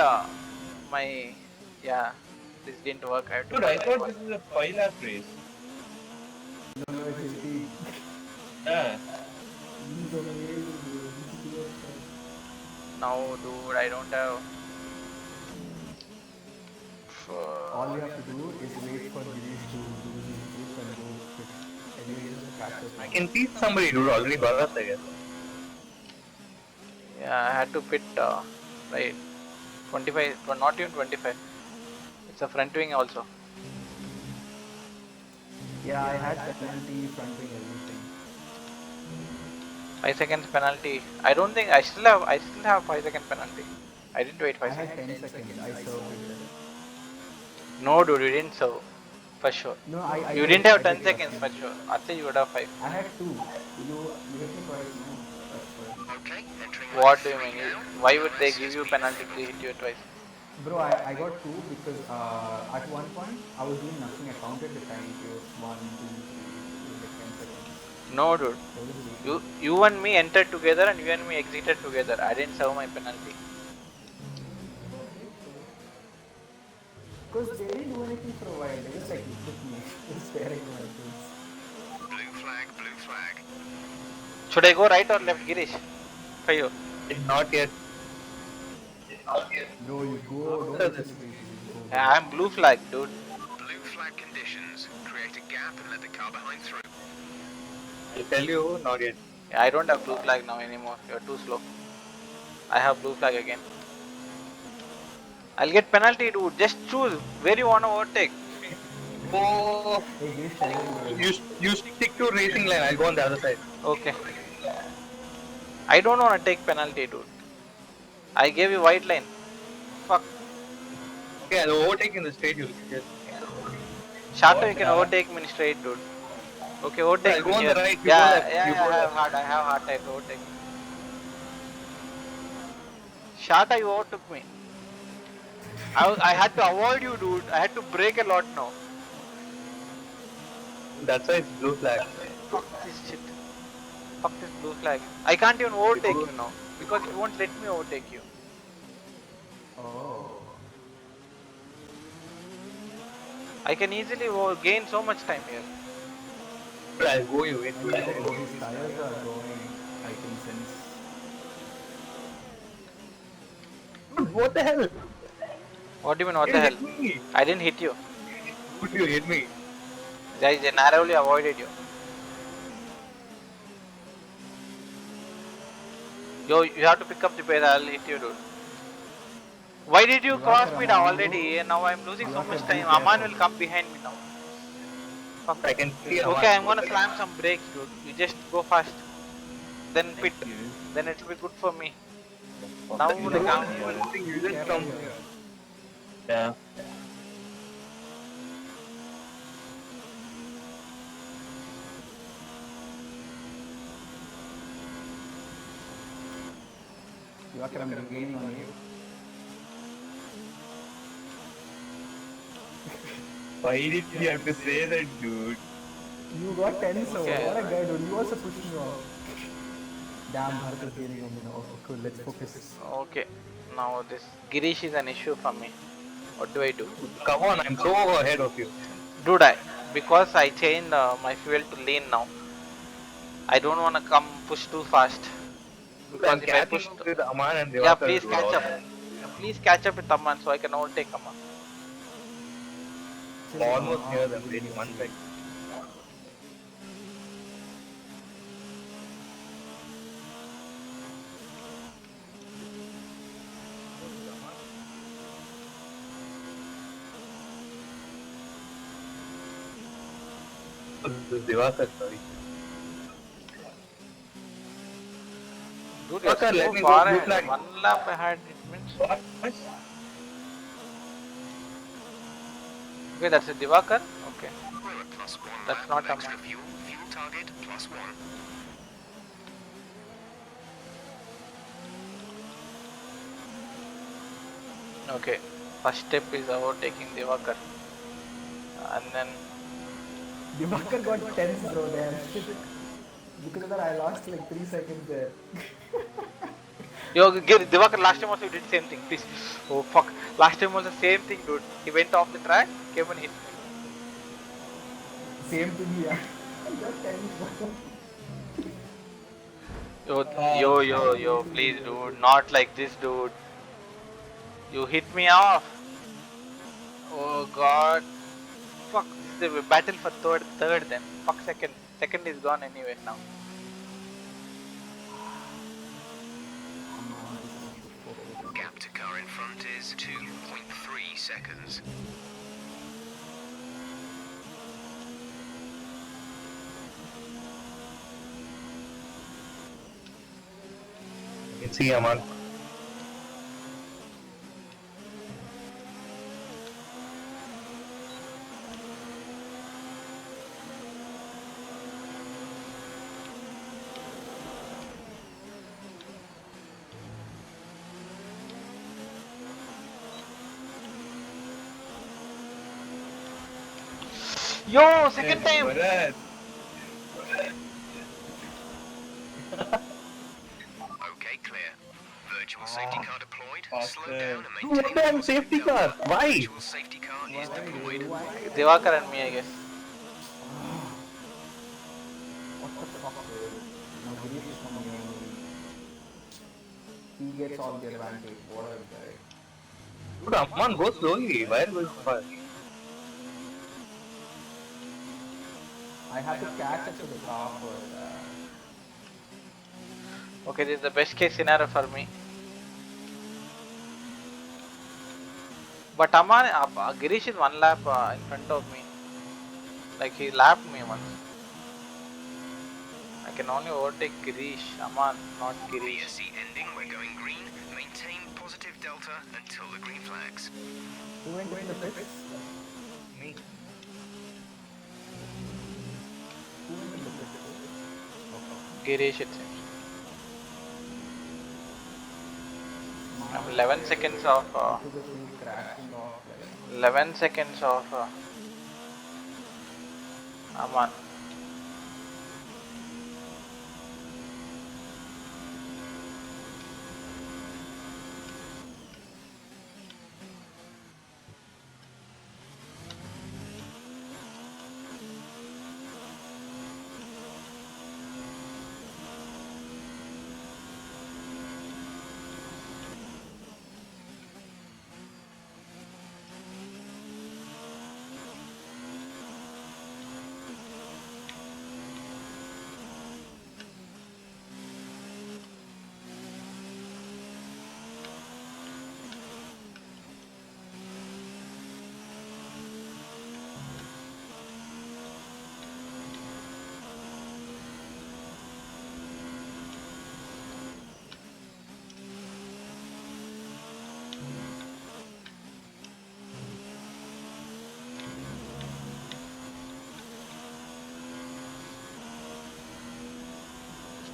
Speaker 4: This didn't work. I have to.
Speaker 5: Dude, I thought this is a 5-lap race.
Speaker 8: No, it's 50.
Speaker 5: Yeah.
Speaker 8: He's on the way, dude.
Speaker 4: Now, dude, I don't have.
Speaker 8: All you have to do is wait for Girish to do his group and go fit. Anyway, he'll just catch us.
Speaker 2: I can see somebody, dude. Already got us, I guess.
Speaker 4: Yeah, I had to pit right 25, but not even 25. It's a front wing also.
Speaker 8: Yeah, I had penalty, front wing, everything.
Speaker 4: 5 seconds penalty. I don't think I still have 5-second penalty. I didn't wait
Speaker 8: I
Speaker 4: 5
Speaker 8: had
Speaker 4: seconds.
Speaker 8: 10 seconds. I served it.
Speaker 4: No, dude, you didn't serve for sure.
Speaker 8: No, I
Speaker 4: You
Speaker 8: did,
Speaker 4: didn't have
Speaker 8: I
Speaker 4: 10
Speaker 8: did,
Speaker 4: seconds
Speaker 8: yes.
Speaker 4: for sure. I think you would have 5.
Speaker 8: I had 2. You hit me twice, no? That's fine.
Speaker 6: Okay, entering
Speaker 4: What
Speaker 6: lane
Speaker 4: do you
Speaker 6: three
Speaker 4: mean?
Speaker 6: now.
Speaker 4: Why would they give you penalty to hit you twice?
Speaker 8: Bro, I got 2 because at one point I was doing nothing. I counted the time. It was 1, 2, 3, like 10 seconds.
Speaker 4: No, dude.
Speaker 8: That was easy.
Speaker 4: You and me entered together and you and me exited together. I didn't serve my penalty.
Speaker 8: Because they didn't do anything for a while. They just like looked at me, just staring at my face.
Speaker 6: Blue flag, blue flag.
Speaker 4: Should I go right or left, Girish? For you.
Speaker 2: Not yet.
Speaker 8: Bro, you go, don't hesitate. You go.
Speaker 4: Yeah, I'm blue flag, dude.
Speaker 6: Blue flag conditions. Create a gap and let the car behind through.
Speaker 2: I tell you, not yet.
Speaker 4: Yeah, I don't have blue flag now anymore. You're too slow. I have blue flag again. I'll get penalty, dude. Just choose where you want to overtake.
Speaker 2: Oh,
Speaker 8: Hey, Girish, tell me,
Speaker 2: you stick to racing line. I'll go on the other side.
Speaker 4: Okay. I don't want to take penalty, dude. I gave you white line. Fuck.
Speaker 2: Okay, I'll overtake in the straight. You'll get.
Speaker 4: Shato, you can overtake me straight, dude. Okay, overtake
Speaker 2: I'll go
Speaker 4: me
Speaker 2: on
Speaker 4: here.
Speaker 2: the right. You
Speaker 4: Yeah,
Speaker 2: go left.
Speaker 4: yeah,
Speaker 2: You
Speaker 4: yeah,
Speaker 2: go left.
Speaker 4: I have hard time to overtake. Shata, you overtook me. I had to avoid you, dude. I had to brake a lot now.
Speaker 2: That's why it's blue flag.
Speaker 4: Fuck this shit. Fuck this blue flag. I can't even overtake you now because it won't let me overtake you.
Speaker 8: Oh.
Speaker 4: I can easily gain so much time here.
Speaker 2: But I'll go you wait.
Speaker 8: And you know, these tires are going, I can sense.
Speaker 2: Dude, what the hell?
Speaker 4: What do you mean, what
Speaker 2: You
Speaker 4: the hell?
Speaker 2: hit me.
Speaker 4: I didn't hit you.
Speaker 2: Dude, you hit me.
Speaker 4: I narrowly avoided you. Yo, you have to pick up the pace, I'll hit you, dude. Why did you cross me now already? Now I'm losing so much time. Aman will come behind me now. Fuck.
Speaker 2: I can see.
Speaker 4: Okay, I'm gonna slam some brakes, dude. You just go fast. Then pit. Then it will be good for me. Now like
Speaker 2: You just come.
Speaker 5: Yeah.
Speaker 8: You are gaining on you.
Speaker 5: Why did you have to say that, dude?
Speaker 8: You got 10, so
Speaker 4: Okay.
Speaker 8: what a guy, dude. You also pushed me off. Damn, Bharat is gaining on me now. Okay, cool, let's focus.
Speaker 4: okay. Now this Girish is an issue for me. What do I do?
Speaker 2: Come on, I'm so ahead of you.
Speaker 4: Dude, because I changed my fuel to lean now. I don't wanna come push too fast. Because if I push,
Speaker 2: with Aman and
Speaker 4: yeah,
Speaker 2: Devakar,
Speaker 4: please
Speaker 2: dude,
Speaker 4: catch
Speaker 2: all
Speaker 4: up.
Speaker 2: that.
Speaker 4: Please catch up with Aman so I can overtake Aman.
Speaker 8: still
Speaker 2: almost near
Speaker 8: not
Speaker 2: them.
Speaker 8: giving
Speaker 2: Wait
Speaker 8: me a
Speaker 2: 1
Speaker 8: seat.
Speaker 2: second. This is Divakar, sorry.
Speaker 4: Dude, you're
Speaker 2: Divakar, let
Speaker 4: so
Speaker 2: me go
Speaker 4: far
Speaker 2: blue
Speaker 4: ahead.
Speaker 2: flag.
Speaker 4: 1 lap ahead, it means.
Speaker 2: What?
Speaker 4: Okay, that's a Divakar. Okay,
Speaker 6: We're at +1
Speaker 4: that's
Speaker 6: lap
Speaker 4: not
Speaker 6: of
Speaker 4: a
Speaker 6: extra
Speaker 4: man.
Speaker 6: fuel. Fuel target +1.
Speaker 4: Okay, first step is overtaking Divakar, and then
Speaker 8: Divakar got tense, bro, there. Because of that, I lost like 3 seconds there.
Speaker 4: yo, give Divakar. Last time also you did same thing. Please. Oh fuck. Last time was the same thing, dude. He went off the track, came and hit me.
Speaker 8: Same to me, yeah. I got tense, bro.
Speaker 4: Yo, please, dude. Not like this, dude. You hit me off. Oh god. Fuck. This is the battle for third then. Fuck second. Second is gone anyway now.
Speaker 8: Come on, this is the focus.
Speaker 6: Gap to car in front is 2.3 seconds.
Speaker 2: You can see Aman.
Speaker 4: Yo, second time.
Speaker 2: Bharat.
Speaker 6: Okay, clear. Virtual safety car deployed. Slow
Speaker 5: faster.
Speaker 6: down and
Speaker 2: Two
Speaker 6: maintain
Speaker 2: of them
Speaker 6: positive
Speaker 2: safety
Speaker 6: delta.
Speaker 2: car. Why?
Speaker 6: Virtual safety car is deployed.
Speaker 4: Divakar and me, I guess.
Speaker 8: What the fuck, dude? Now Girish is coming in. He gets all the advantage. What a guy.
Speaker 2: Dude, Aman, go slowly. Why are you going so fast?
Speaker 8: I have to catch up to the car for that.
Speaker 4: Okay, this is the best case scenario for me. But Aman, Girish is 1 lap in front of me. Like he lapped me once. I can only overtake Girish. Aman, not Girish.
Speaker 6: VSC ending, we're going green. Maintain positive delta until the green flags.
Speaker 8: Who went in the pits?
Speaker 2: Me.
Speaker 8: Who went in the pits?
Speaker 4: Girish, it seems. I'm 11 seconds off.
Speaker 8: Because of me crashing off. Like,
Speaker 4: 11 seconds off. Aman.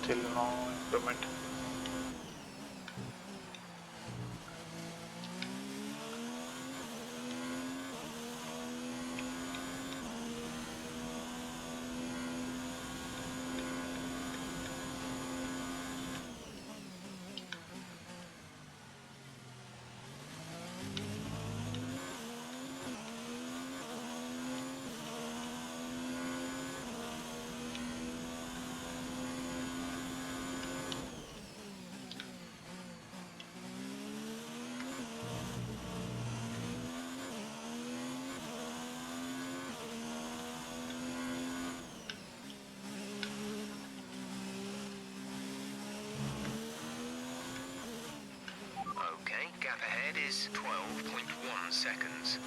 Speaker 4: Still no improvement.
Speaker 6: gap ahead is 12.1 seconds.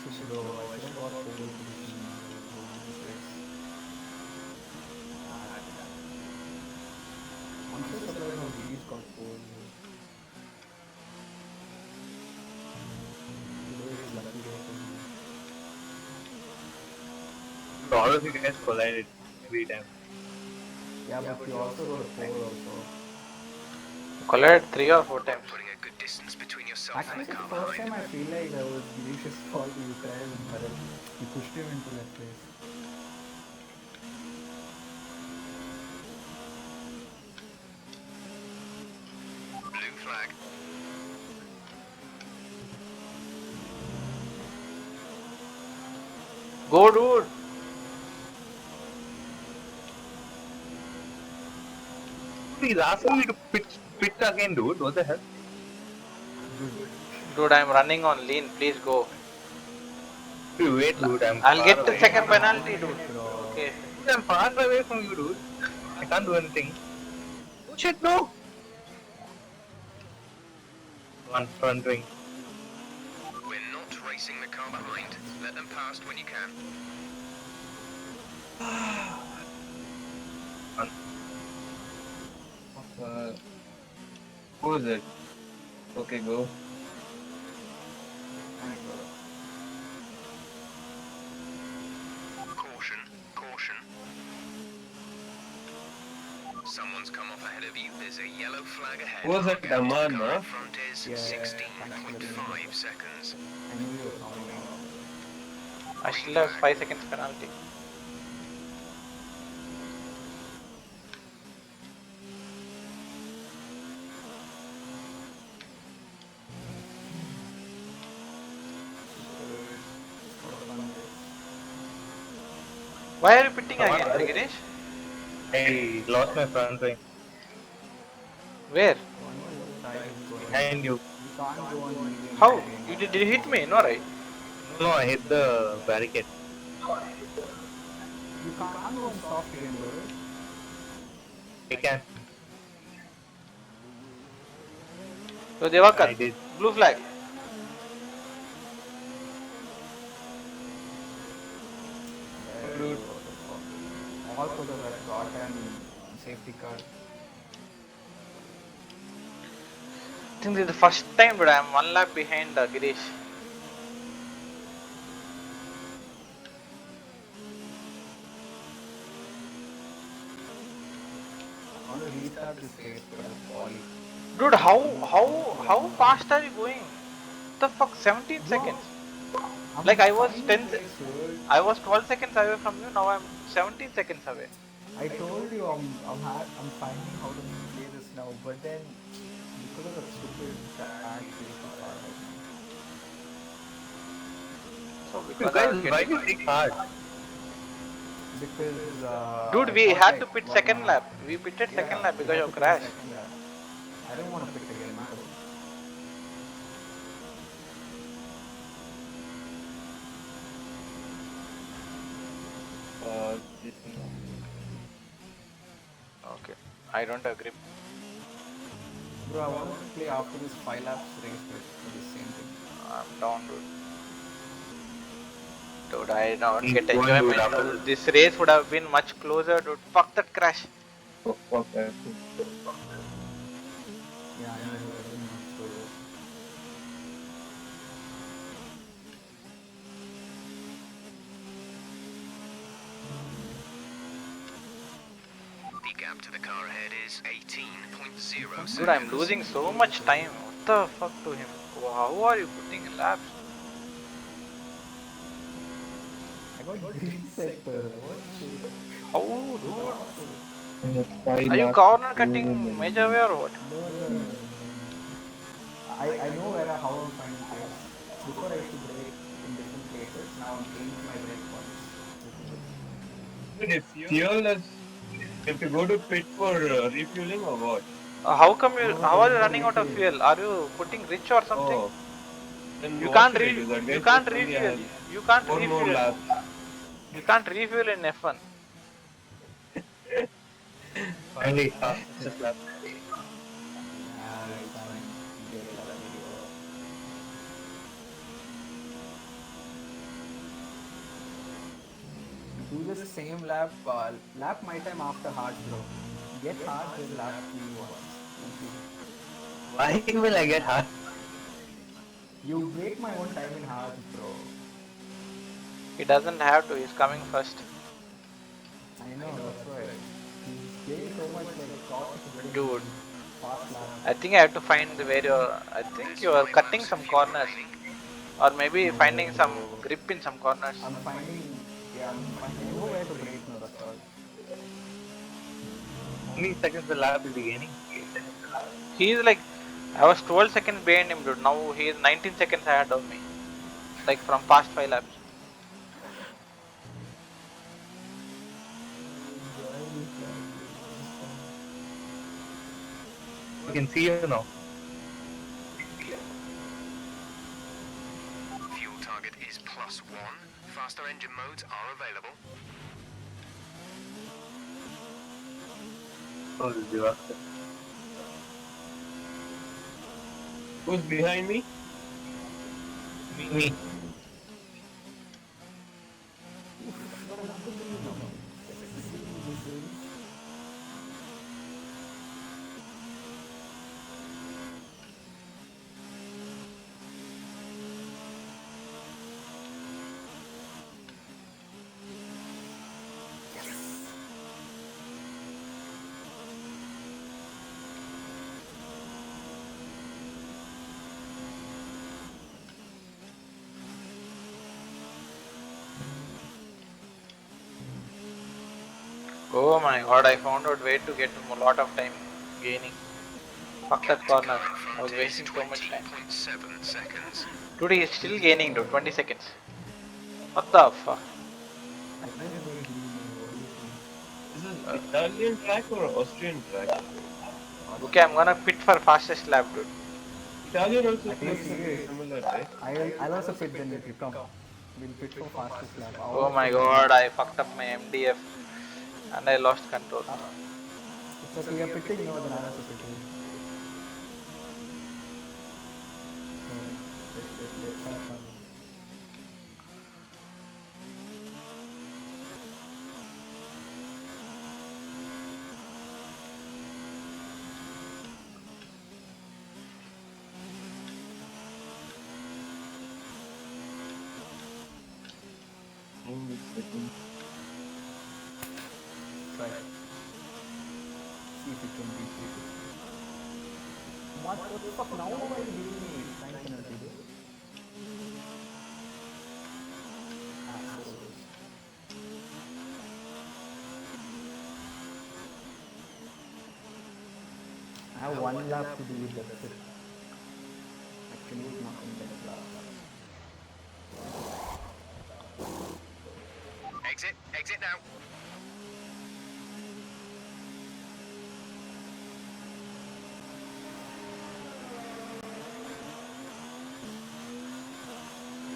Speaker 8: So bro, I should have got pole position bro, this race. I'm so surprised how Girish got pole. Today is lucky day for me.
Speaker 2: All of you guys collided every time.
Speaker 8: Yeah, but you also got a pole also.
Speaker 4: Collided 3 or 4 times.
Speaker 6: Putting a good distance between yourself
Speaker 8: Actually,
Speaker 6: and the
Speaker 8: the
Speaker 6: car
Speaker 8: first
Speaker 6: behind.
Speaker 8: time I feel like that was Girish's fault. You tried and Bharat, you pushed him into that place.
Speaker 6: Blue flag.
Speaker 4: Go, dude.
Speaker 2: He's asking me to pitch again, dude. What the hell?
Speaker 4: Dude, I'm running on lean. Please go.
Speaker 2: Dude, wait, dude. I'm
Speaker 4: I'll
Speaker 2: far
Speaker 4: get the
Speaker 2: away.
Speaker 4: second penalty, dude.
Speaker 8: Bro.
Speaker 4: Okay.
Speaker 2: Dude, I'm far away from you, dude. I can't do anything. Oh shit, no! One front wing.
Speaker 6: We're not racing the car behind. Let them past when you can.
Speaker 5: Who is it? Okay, go.
Speaker 6: Caution, caution. Someone's come off ahead of you. There's a yellow flag ahead.
Speaker 5: Was it
Speaker 6: Gap to the
Speaker 5: Aman,
Speaker 6: car
Speaker 5: no?
Speaker 6: in front is
Speaker 8: Yeah,
Speaker 6: 16.5 seconds.
Speaker 8: I knew you were coming out.
Speaker 4: I still have 5 seconds penalty. Why are you pitting again, Girish?
Speaker 2: I lost my front wing.
Speaker 4: Where?
Speaker 2: And you.
Speaker 8: You can't go on medium
Speaker 4: How?
Speaker 8: again.
Speaker 4: Did you hit me? No, right?
Speaker 2: No, I hit the barricade.
Speaker 8: You can't go on soft again, bro.
Speaker 2: I can.
Speaker 4: So
Speaker 2: I
Speaker 4: Devakar,
Speaker 2: did.
Speaker 4: blue flag.
Speaker 8: All for the got and safety car.
Speaker 4: I think this is the first time, but I'm 1 lap behind Girish.
Speaker 8: I want to restart this race, but it's poly.
Speaker 4: Dude, how fast are you going? What the fuck, 17 seconds? Like I was 10, I was 12 seconds away from you. Now I'm 17 seconds away.
Speaker 8: I told you I'm finding how to play this now, but then because of the stupid track,
Speaker 4: So
Speaker 2: You
Speaker 4: because I was
Speaker 2: guys, why
Speaker 4: getting,
Speaker 2: you take hard?
Speaker 8: because
Speaker 4: dude, we had to pit second lap. We pitted second lap because of crash.
Speaker 8: I don't want to pit again, man.
Speaker 4: Okay, I don't agree.
Speaker 8: Bro, I want to play after this 5 laps race for the same thing.
Speaker 4: I'm down, dude. Dude, I don't
Speaker 2: He's
Speaker 4: get
Speaker 2: going
Speaker 4: enjoyment.
Speaker 2: good after
Speaker 4: Dude. This race would have been much closer, dude. Fuck that crash.
Speaker 5: Oh, fuck that.
Speaker 8: Yeah, I know you were doing much for this.
Speaker 6: The gap to the car ahead is 18.0 seconds.
Speaker 4: Dude, I'm losing so much time. What the fuck to him? How are you putting in laps?
Speaker 8: I got green sector. What shit?
Speaker 4: How, dude?
Speaker 2: Five
Speaker 4: Are you
Speaker 2: laps.
Speaker 4: corner
Speaker 2: Oh
Speaker 4: cutting
Speaker 2: my
Speaker 4: major way or what?
Speaker 8: No. I know how I'm finding things. Before I used to brake in different places. Now I'm changed my brake points. Little bit.
Speaker 5: But if fuel is, if you go to pit for refueling or what?
Speaker 4: How come you?
Speaker 8: No,
Speaker 4: How
Speaker 8: there
Speaker 4: are
Speaker 8: is
Speaker 4: you
Speaker 8: no
Speaker 4: running out of
Speaker 8: refill.
Speaker 4: fuel? Are you putting rich or something?
Speaker 5: Oh, then
Speaker 4: You
Speaker 5: what
Speaker 4: can't
Speaker 5: should I do? That
Speaker 4: you
Speaker 5: guy says
Speaker 4: can't
Speaker 5: only I
Speaker 4: refuel.
Speaker 5: have
Speaker 4: You can't
Speaker 5: 4 more
Speaker 4: refuel.
Speaker 5: laps.
Speaker 4: You can't refuel in F1.
Speaker 2: Finally, fastest lap.
Speaker 8: Nah, it's fine. Get lucky, bro. Do the same lap. Lap my time after hards, bro. Get hards, then lap me once. Easy.
Speaker 2: Why will I get hard?
Speaker 8: You break my own time in hards, bro.
Speaker 4: He doesn't have to. He's coming first.
Speaker 8: I know, that's why. He's getting so much like profit getting
Speaker 4: Dude,
Speaker 8: fast laps.
Speaker 4: I think I have to find where you're. I think you are cutting some corners, or maybe
Speaker 8: No,
Speaker 4: finding some
Speaker 8: bro.
Speaker 4: grip in some corners.
Speaker 8: I'm finding, yeah, I know where to break now, that's all.
Speaker 2: How many seconds the lap is he gaining?
Speaker 4: He's like, I was 12 seconds behind him, dude. Now he is 19 seconds ahead of me. Like from past 5 laps.
Speaker 2: You can see you now.
Speaker 6: Fuel target is +1. Faster engine modes are available.
Speaker 2: Oh, this is Diwakar.
Speaker 5: Who's behind me?
Speaker 2: Me.
Speaker 4: Oh my god, I found out way to get a lot of time gaining. Fuck that corner. I was wasting so much time.
Speaker 6: 20.7 seconds.
Speaker 4: Dude, he is still gaining, dude. 20 seconds. What the fuck?
Speaker 8: I just made green, what do you think?
Speaker 5: This is Italian track or Austrian track?
Speaker 4: Okay, I'm gonna pit for fastest lap, dude.
Speaker 5: Italian also
Speaker 8: Are you
Speaker 5: looks
Speaker 8: serious?
Speaker 5: similar, right?
Speaker 8: I'll also pit then with you, come. We'll pit for fastest lap. I
Speaker 4: Oh
Speaker 8: always
Speaker 4: my
Speaker 8: pit
Speaker 4: god, I fucked up my MDF and I lost control.
Speaker 8: It's okay, you're pitting, no, then I'll also pitting. Let's have fun. Try. See if it can beat it. What the fuck? Now why are you giving me time penalty, dude? Assholes. I have one lap to do it, that's it. I can lose nothing that lap.
Speaker 6: Exit now.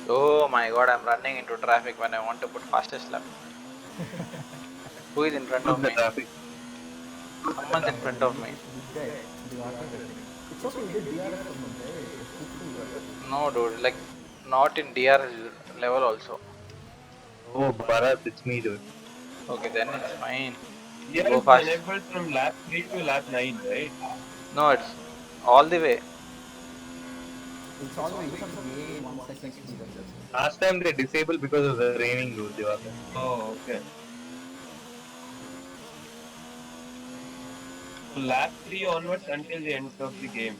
Speaker 4: Oh my god, I'm running into traffic when I want to put fastest lap. Who is in front
Speaker 2: Who's
Speaker 4: of
Speaker 2: the
Speaker 4: me?
Speaker 2: traffic?
Speaker 4: Someone's in front of me.
Speaker 8: This guy, Diwakar, I think. It's okay, you did DRS for me, right? It's good to you.
Speaker 4: No, dude, like not in DR level also.
Speaker 2: Oh, Bharat, it's me, dude.
Speaker 4: Okay, then it's fine.
Speaker 5: Yeah,
Speaker 4: Go
Speaker 5: it's
Speaker 4: fast.
Speaker 5: enabled from lap 3 to lap 9, right?
Speaker 4: No, it's all the way.
Speaker 8: It's always you have to gain 1 second speed, that's it.
Speaker 2: Last time they disabled because of the raining, dude, Diwakar.
Speaker 5: Oh, okay. So lap 3 onwards until the end of the game.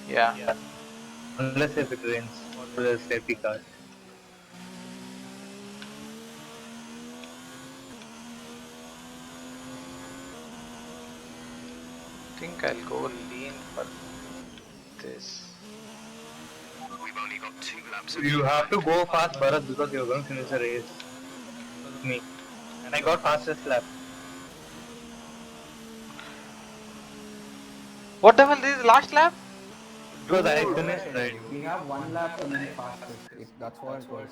Speaker 4: Yeah.
Speaker 2: Unless if it rains or the safety car.
Speaker 4: I think I'll go lean for this.
Speaker 6: We've only got 2 laps of
Speaker 2: You
Speaker 6: fuel
Speaker 2: have to
Speaker 6: left.
Speaker 2: go fast, Bharat, because you're going to finish the race. Because of me. And I got fastest lap.
Speaker 4: What the hell? This is last lap?
Speaker 2: Because I
Speaker 8: Dude,
Speaker 2: finished right.
Speaker 8: we have one lap to be fastest. That's what it was.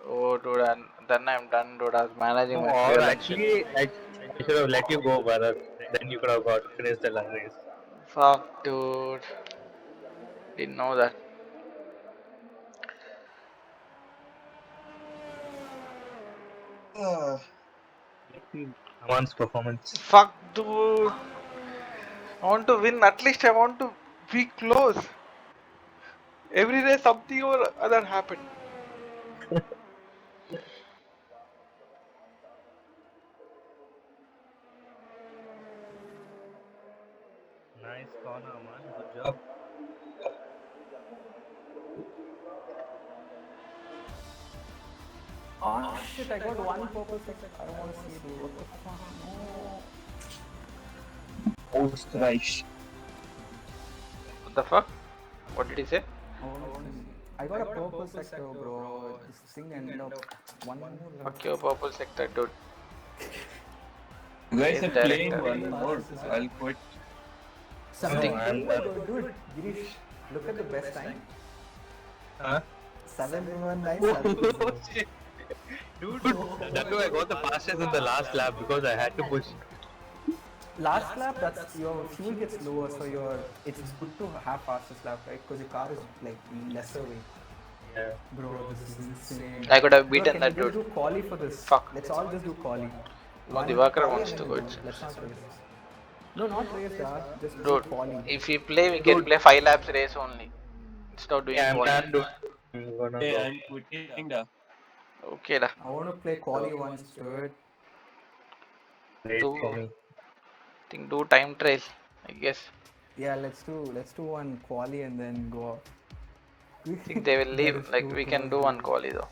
Speaker 4: Oh, dude, and then I'm done, dude. I was managing my
Speaker 2: Or
Speaker 4: fuel and shit.
Speaker 2: actually, I should have let you go, Bharat. Then you could have got finished the race.
Speaker 4: Fuck, dude. Didn't know that.
Speaker 2: Aman's performance.
Speaker 4: Fuck, dude. I want to win. At least I want to be close. Every day something or other happened.
Speaker 2: Nice corner, Aman. Good job.
Speaker 8: Oh shit, I got one purple sector. I don't want to see it, dude. What the fuck? No.
Speaker 5: Oh, Christ.
Speaker 4: What the fuck? What did he say?
Speaker 8: I got a purple sector, bro. This thing ended up one more.
Speaker 4: Fuck your purple sector, dude.
Speaker 5: You guys
Speaker 4: Yes,
Speaker 5: are
Speaker 4: director.
Speaker 5: playing one more. I'll quit.
Speaker 8: Something.
Speaker 2: No,
Speaker 8: Oh
Speaker 2: I'm
Speaker 8: my god, dude. Girish, look at the best time.
Speaker 2: Huh?
Speaker 8: 7:19.
Speaker 2: Dude, that's why I got the fastest in the last lap because I had to push.
Speaker 8: Last lap, that's your fuel gets lower, so it's good to have fastest lap, right? Because your car is like lesser weight.
Speaker 2: Yeah.
Speaker 8: Bro, this is insane.
Speaker 4: I could have
Speaker 8: Bro,
Speaker 4: beaten
Speaker 8: can
Speaker 4: that
Speaker 8: we just
Speaker 4: dude.
Speaker 8: do quali for this?
Speaker 4: Fuck.
Speaker 8: Let's all just do quali.
Speaker 4: No,
Speaker 8: One
Speaker 4: Divakar
Speaker 8: quali
Speaker 4: wants
Speaker 8: and
Speaker 4: to
Speaker 8: then
Speaker 4: go
Speaker 8: go.
Speaker 4: itself.
Speaker 8: Let's not race. No, not race, just do
Speaker 4: Dude,
Speaker 8: quali.
Speaker 4: if we play, we can play 5 laps race only. Instead of doing
Speaker 2: Yeah, I'm
Speaker 4: quali.
Speaker 2: done, dude. I'm gonna
Speaker 5: Hey,
Speaker 2: go.
Speaker 5: I'm quitting now.
Speaker 4: Okay, da.
Speaker 8: I want to play quali once, dude.
Speaker 2: Wait
Speaker 4: Do,
Speaker 2: for me.
Speaker 4: think do time trial, I guess.
Speaker 8: Yeah, let's do one quali and then go off.
Speaker 4: I think they will leave. Like we can do one quali though,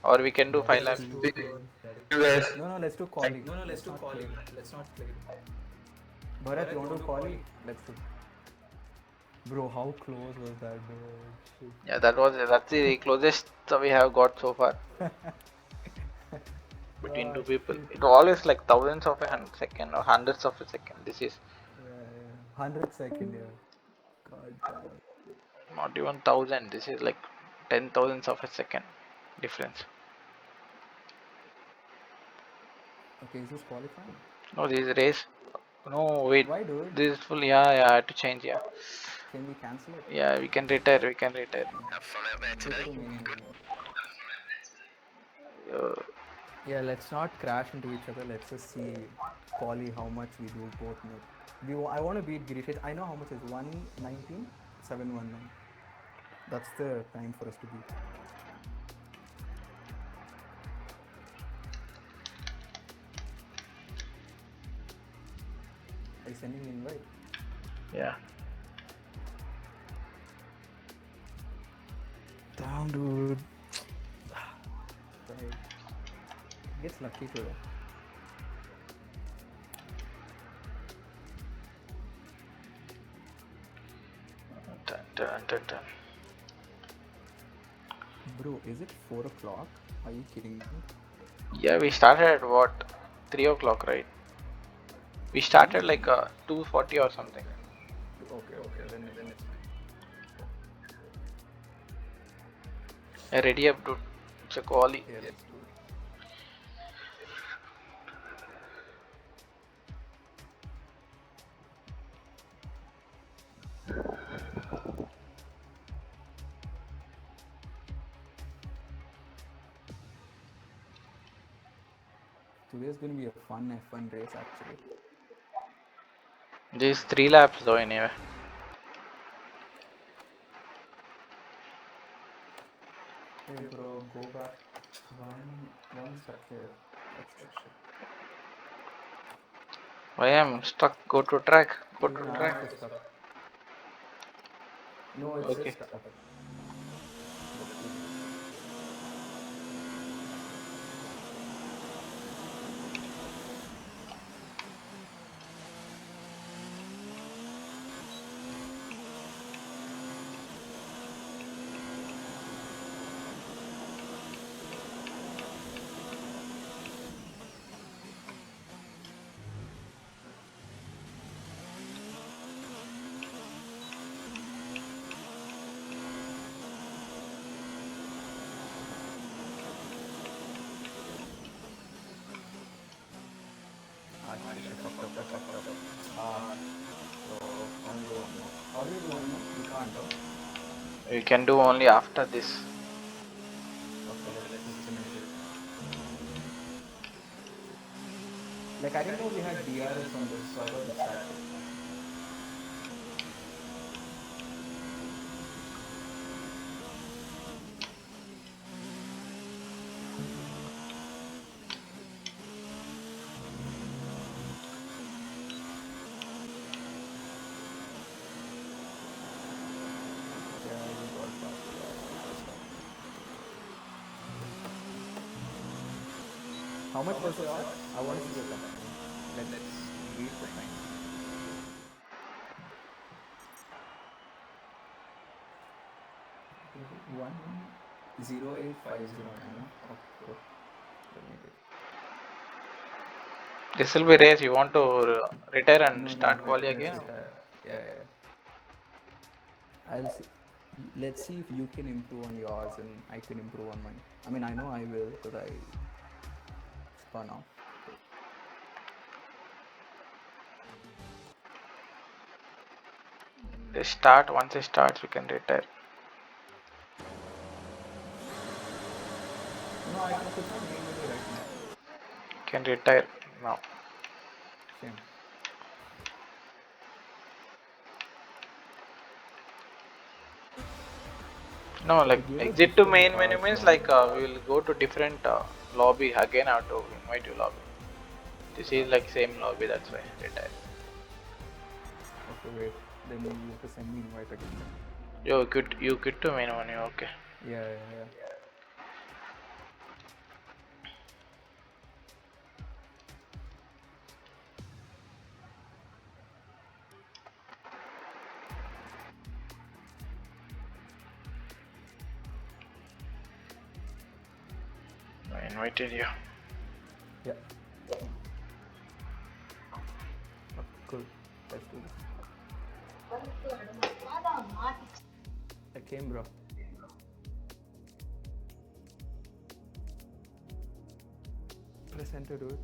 Speaker 4: or we can do 5 laps.
Speaker 2: You guys.
Speaker 8: No, let's do quali. No, let's do quali. Let's not play. Bharat, you want to do quali? Let's do. Bro, how close was that, dude?
Speaker 4: Yeah, that's the closest we have got so far between two people. It always like thousands of a second or hundreds of a second. This is
Speaker 8: 100 second, yeah. God damn.
Speaker 4: not even 1000. This is like 10 thousandths of a second difference.
Speaker 8: Okay, is this qualifying?
Speaker 4: No, this is race. No, wait.
Speaker 8: Why, dude?
Speaker 4: This is full. Yeah, I had to change. Yeah,
Speaker 8: Can we cancel it?
Speaker 4: yeah. We can retire. We can retire.
Speaker 6: Have fun out there
Speaker 8: Go
Speaker 6: today.
Speaker 8: to main.
Speaker 4: Uh,
Speaker 8: Yeah, let's not crash into each other. Let's just see quali how much we do both know. I want to beat Girish. I know how much is 119, 719. That's the time for us to beat. Are you sending an invite?
Speaker 4: yeah.
Speaker 8: Damn, dude. Right. Gets lucky today.
Speaker 4: Dun, dun, dun, dun.
Speaker 8: Bro, is it 4 o'clock? Are you kidding me?
Speaker 4: Yeah, we started at what? 3 o'clock, right? We started like 2:40 or something.
Speaker 8: Okay, then it's fine.
Speaker 4: Ready up, dude. It's a quali.
Speaker 8: Yeah, let's do it. Today's gonna be a fun F1 race actually.
Speaker 4: These 3 laps though, anyway.
Speaker 8: Hey bro, go back. One stuck here. That's the shit.
Speaker 4: I am stuck. Go to track. Go to
Speaker 8: Even
Speaker 4: track.
Speaker 8: ours is stuck. No, it's
Speaker 4: Okay.
Speaker 8: just stuck. I fucked up. So only one more. How do you do one more? You can't.
Speaker 4: You can do only after this.
Speaker 8: Okay, let's just finish it. Like I didn't know we had DRS on this, so I thought it's static. Yeah, you got past the last stop. How much was the shot? I want to see the time. Let's read the time. 1:08:50. Okay. Let me get.
Speaker 4: This will be race. You want to retire and
Speaker 8: No,
Speaker 4: start quali
Speaker 8: let's
Speaker 4: again?
Speaker 8: retire. Yeah. I'll see. Let's see if you can improve on yours and I can improve on mine. I mean, I know I will because I spun off.
Speaker 4: They start. Once it starts, you can retire.
Speaker 8: No, I can put my name in right now.
Speaker 4: You can retire now.
Speaker 8: Shame.
Speaker 4: No, like
Speaker 8: Give a
Speaker 4: exit
Speaker 8: gift
Speaker 4: to
Speaker 8: to the
Speaker 4: main
Speaker 8: cars
Speaker 4: menu means
Speaker 8: from.
Speaker 4: like we will go to different lobby again. I have to invite you lobby. This is like same lobby. That's why retire.
Speaker 8: Okay, wait. Then you have to send me invite again.
Speaker 4: You quit to main menu. Okay.
Speaker 8: Yeah.
Speaker 4: I invited you.
Speaker 8: Yeah. Okay, cool. Let's do this. I came, bro. Press enter, dude.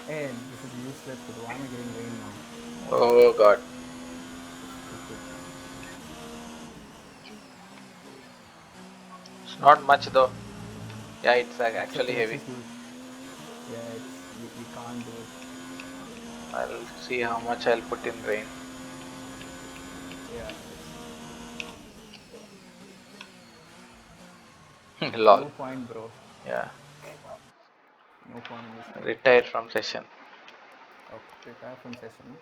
Speaker 8: And this is useless, but why am I getting rain now?
Speaker 4: Oh god.
Speaker 8: Stupid.
Speaker 4: It's not much though. Yeah, it's actually
Speaker 8: Let's
Speaker 4: heavy.
Speaker 8: just do it. Yeah, we can't do it.
Speaker 4: I'll see how much I'll put in rain.
Speaker 8: Yeah.
Speaker 4: Lol.
Speaker 8: No point, bro.
Speaker 4: Yeah.
Speaker 8: No point in this game.
Speaker 4: Retire from session.
Speaker 8: Okay, retire from session.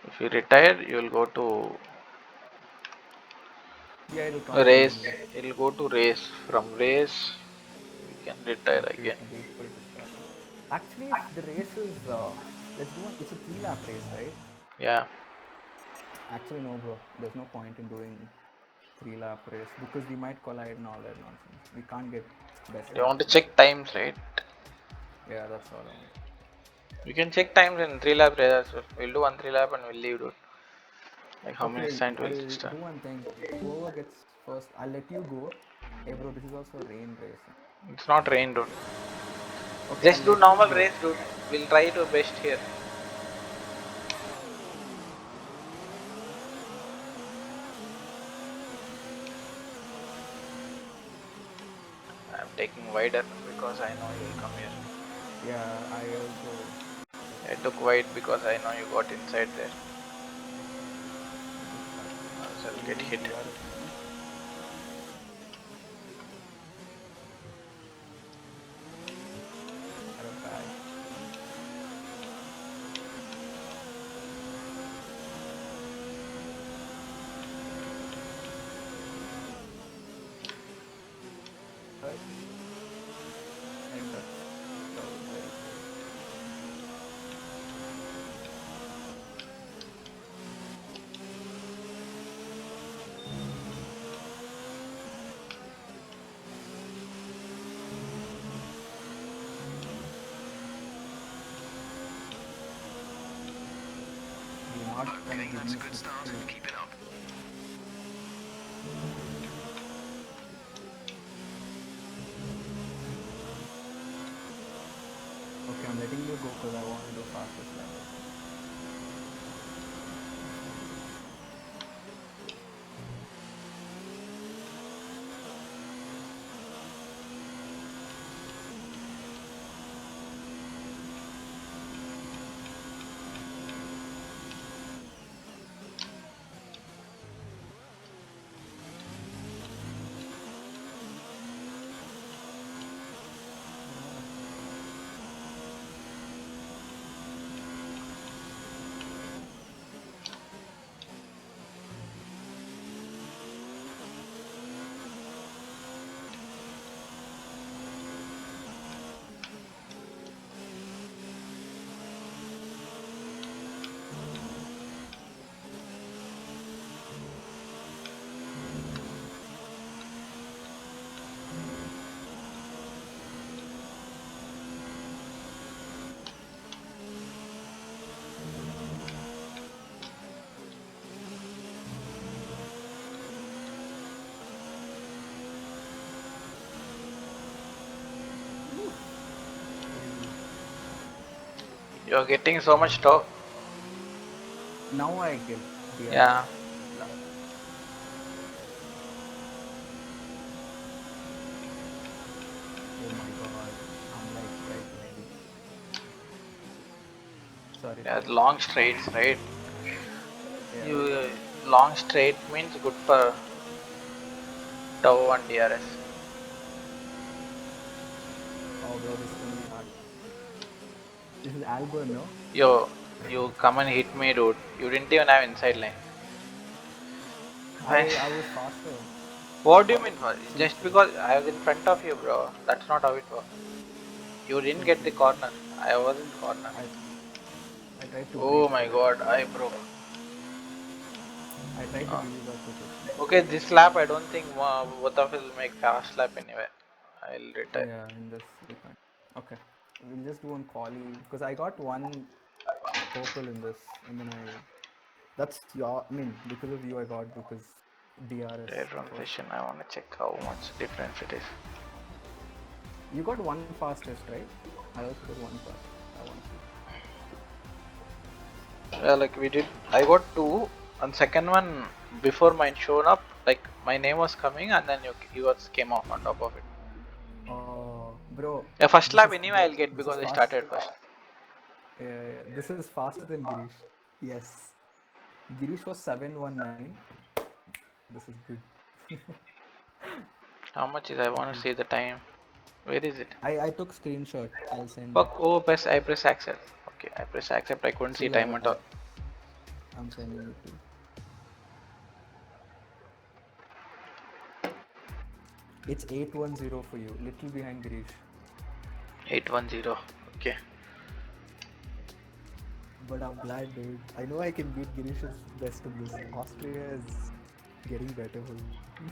Speaker 4: If you retire, you will go to
Speaker 8: Yeah, it'll come to
Speaker 4: race.
Speaker 8: me.
Speaker 4: It'll go to race. From race, you can retire
Speaker 8: Okay,
Speaker 4: again.
Speaker 8: wait for it to start. Actually, if the race is, let's do one. It's a 3-lap race, right?
Speaker 4: Yeah.
Speaker 8: Actually, no, bro. There's no point in doing 3-lap race because we might collide and all that nonsense. We can't get best.
Speaker 4: You want to check times, right?
Speaker 8: Yeah, that's all I want.
Speaker 4: You can check times in 3-lap race as well. We'll do 1 3-lap and we'll leave, dude. Like how many
Speaker 8: Okay,
Speaker 4: times will
Speaker 8: I'll
Speaker 4: start?
Speaker 8: do one thing. Whoever gets first, I'll let you go. Hey, bro, this is also a rain race.
Speaker 4: It's not rain, dude.
Speaker 8: Okay,
Speaker 4: Just
Speaker 8: I'll
Speaker 4: do
Speaker 8: let
Speaker 4: normal
Speaker 8: you go.
Speaker 4: race, dude. We'll try to best here. I'm taking wider because I know you'll come here.
Speaker 8: Yeah, I also.
Speaker 4: I took wide because I know you got inside there. Else I'll get hit.
Speaker 8: not gonna
Speaker 6: Okay,
Speaker 8: give
Speaker 6: that's
Speaker 8: me
Speaker 6: a good start.
Speaker 8: food.
Speaker 6: Keep it up.
Speaker 8: Okay, I'm letting you go because I want to do fastest lap.
Speaker 4: You're getting so much talk.
Speaker 8: Now I get DRS.
Speaker 4: Yeah.
Speaker 8: Oh my god, I'm like right ready. Sorry.
Speaker 4: Yeah,
Speaker 8: sorry.
Speaker 4: long straights, right?
Speaker 8: Yeah.
Speaker 4: You long straight means good for Tau and DRS.
Speaker 8: Oh bro, this is gonna be hard. This is Albert, no?
Speaker 4: Yo, you come and hit me, dude. You didn't even have inside lane.
Speaker 8: I was faster.
Speaker 4: What do you mean? Just because I was in front of you, bro. That's not how it works. You didn't get the corner. I was in corner.
Speaker 8: I tried to
Speaker 4: Oh
Speaker 8: break
Speaker 4: my
Speaker 8: for it.
Speaker 4: god, I broke.
Speaker 8: I tried to give you back with it.
Speaker 4: Okay, this lap I don't think both of us will make fast lap anyway. I'll retire.
Speaker 8: Yeah, in this we can't. Okay, we'll just do one quali because I got one purple in this, and then that's your. I mean, because of you, I got because DRS.
Speaker 4: Trade run
Speaker 8: first.
Speaker 4: session. I want to check how much difference it is.
Speaker 8: You got one fastest, right? I also got one fast. I want to.
Speaker 4: Yeah, like we did. I got two. And second one before mine shown up, like my name was coming, and then yours came off on top of it.
Speaker 8: Oh, bro.
Speaker 4: Yeah, first
Speaker 8: this
Speaker 4: lap
Speaker 8: is-
Speaker 4: anyway I'll get
Speaker 8: this
Speaker 4: because
Speaker 8: is
Speaker 4: I
Speaker 8: fast.
Speaker 4: started first.
Speaker 8: Yeah, this is faster than Girish. Yes. Girish was 719. This is good.
Speaker 4: How much is? I want to see the time. Where is it?
Speaker 8: I took screenshot. I'll send.
Speaker 4: Fuck. Oh, I press accept. Okay, I press accept. I couldn't see time at all.
Speaker 8: I'm sending it to you. It's 810 for you. Little behind Girish.
Speaker 4: 810. Okay.
Speaker 8: But I'm glad, dude. I know I can beat Girish's best in this. Austria is getting better for you.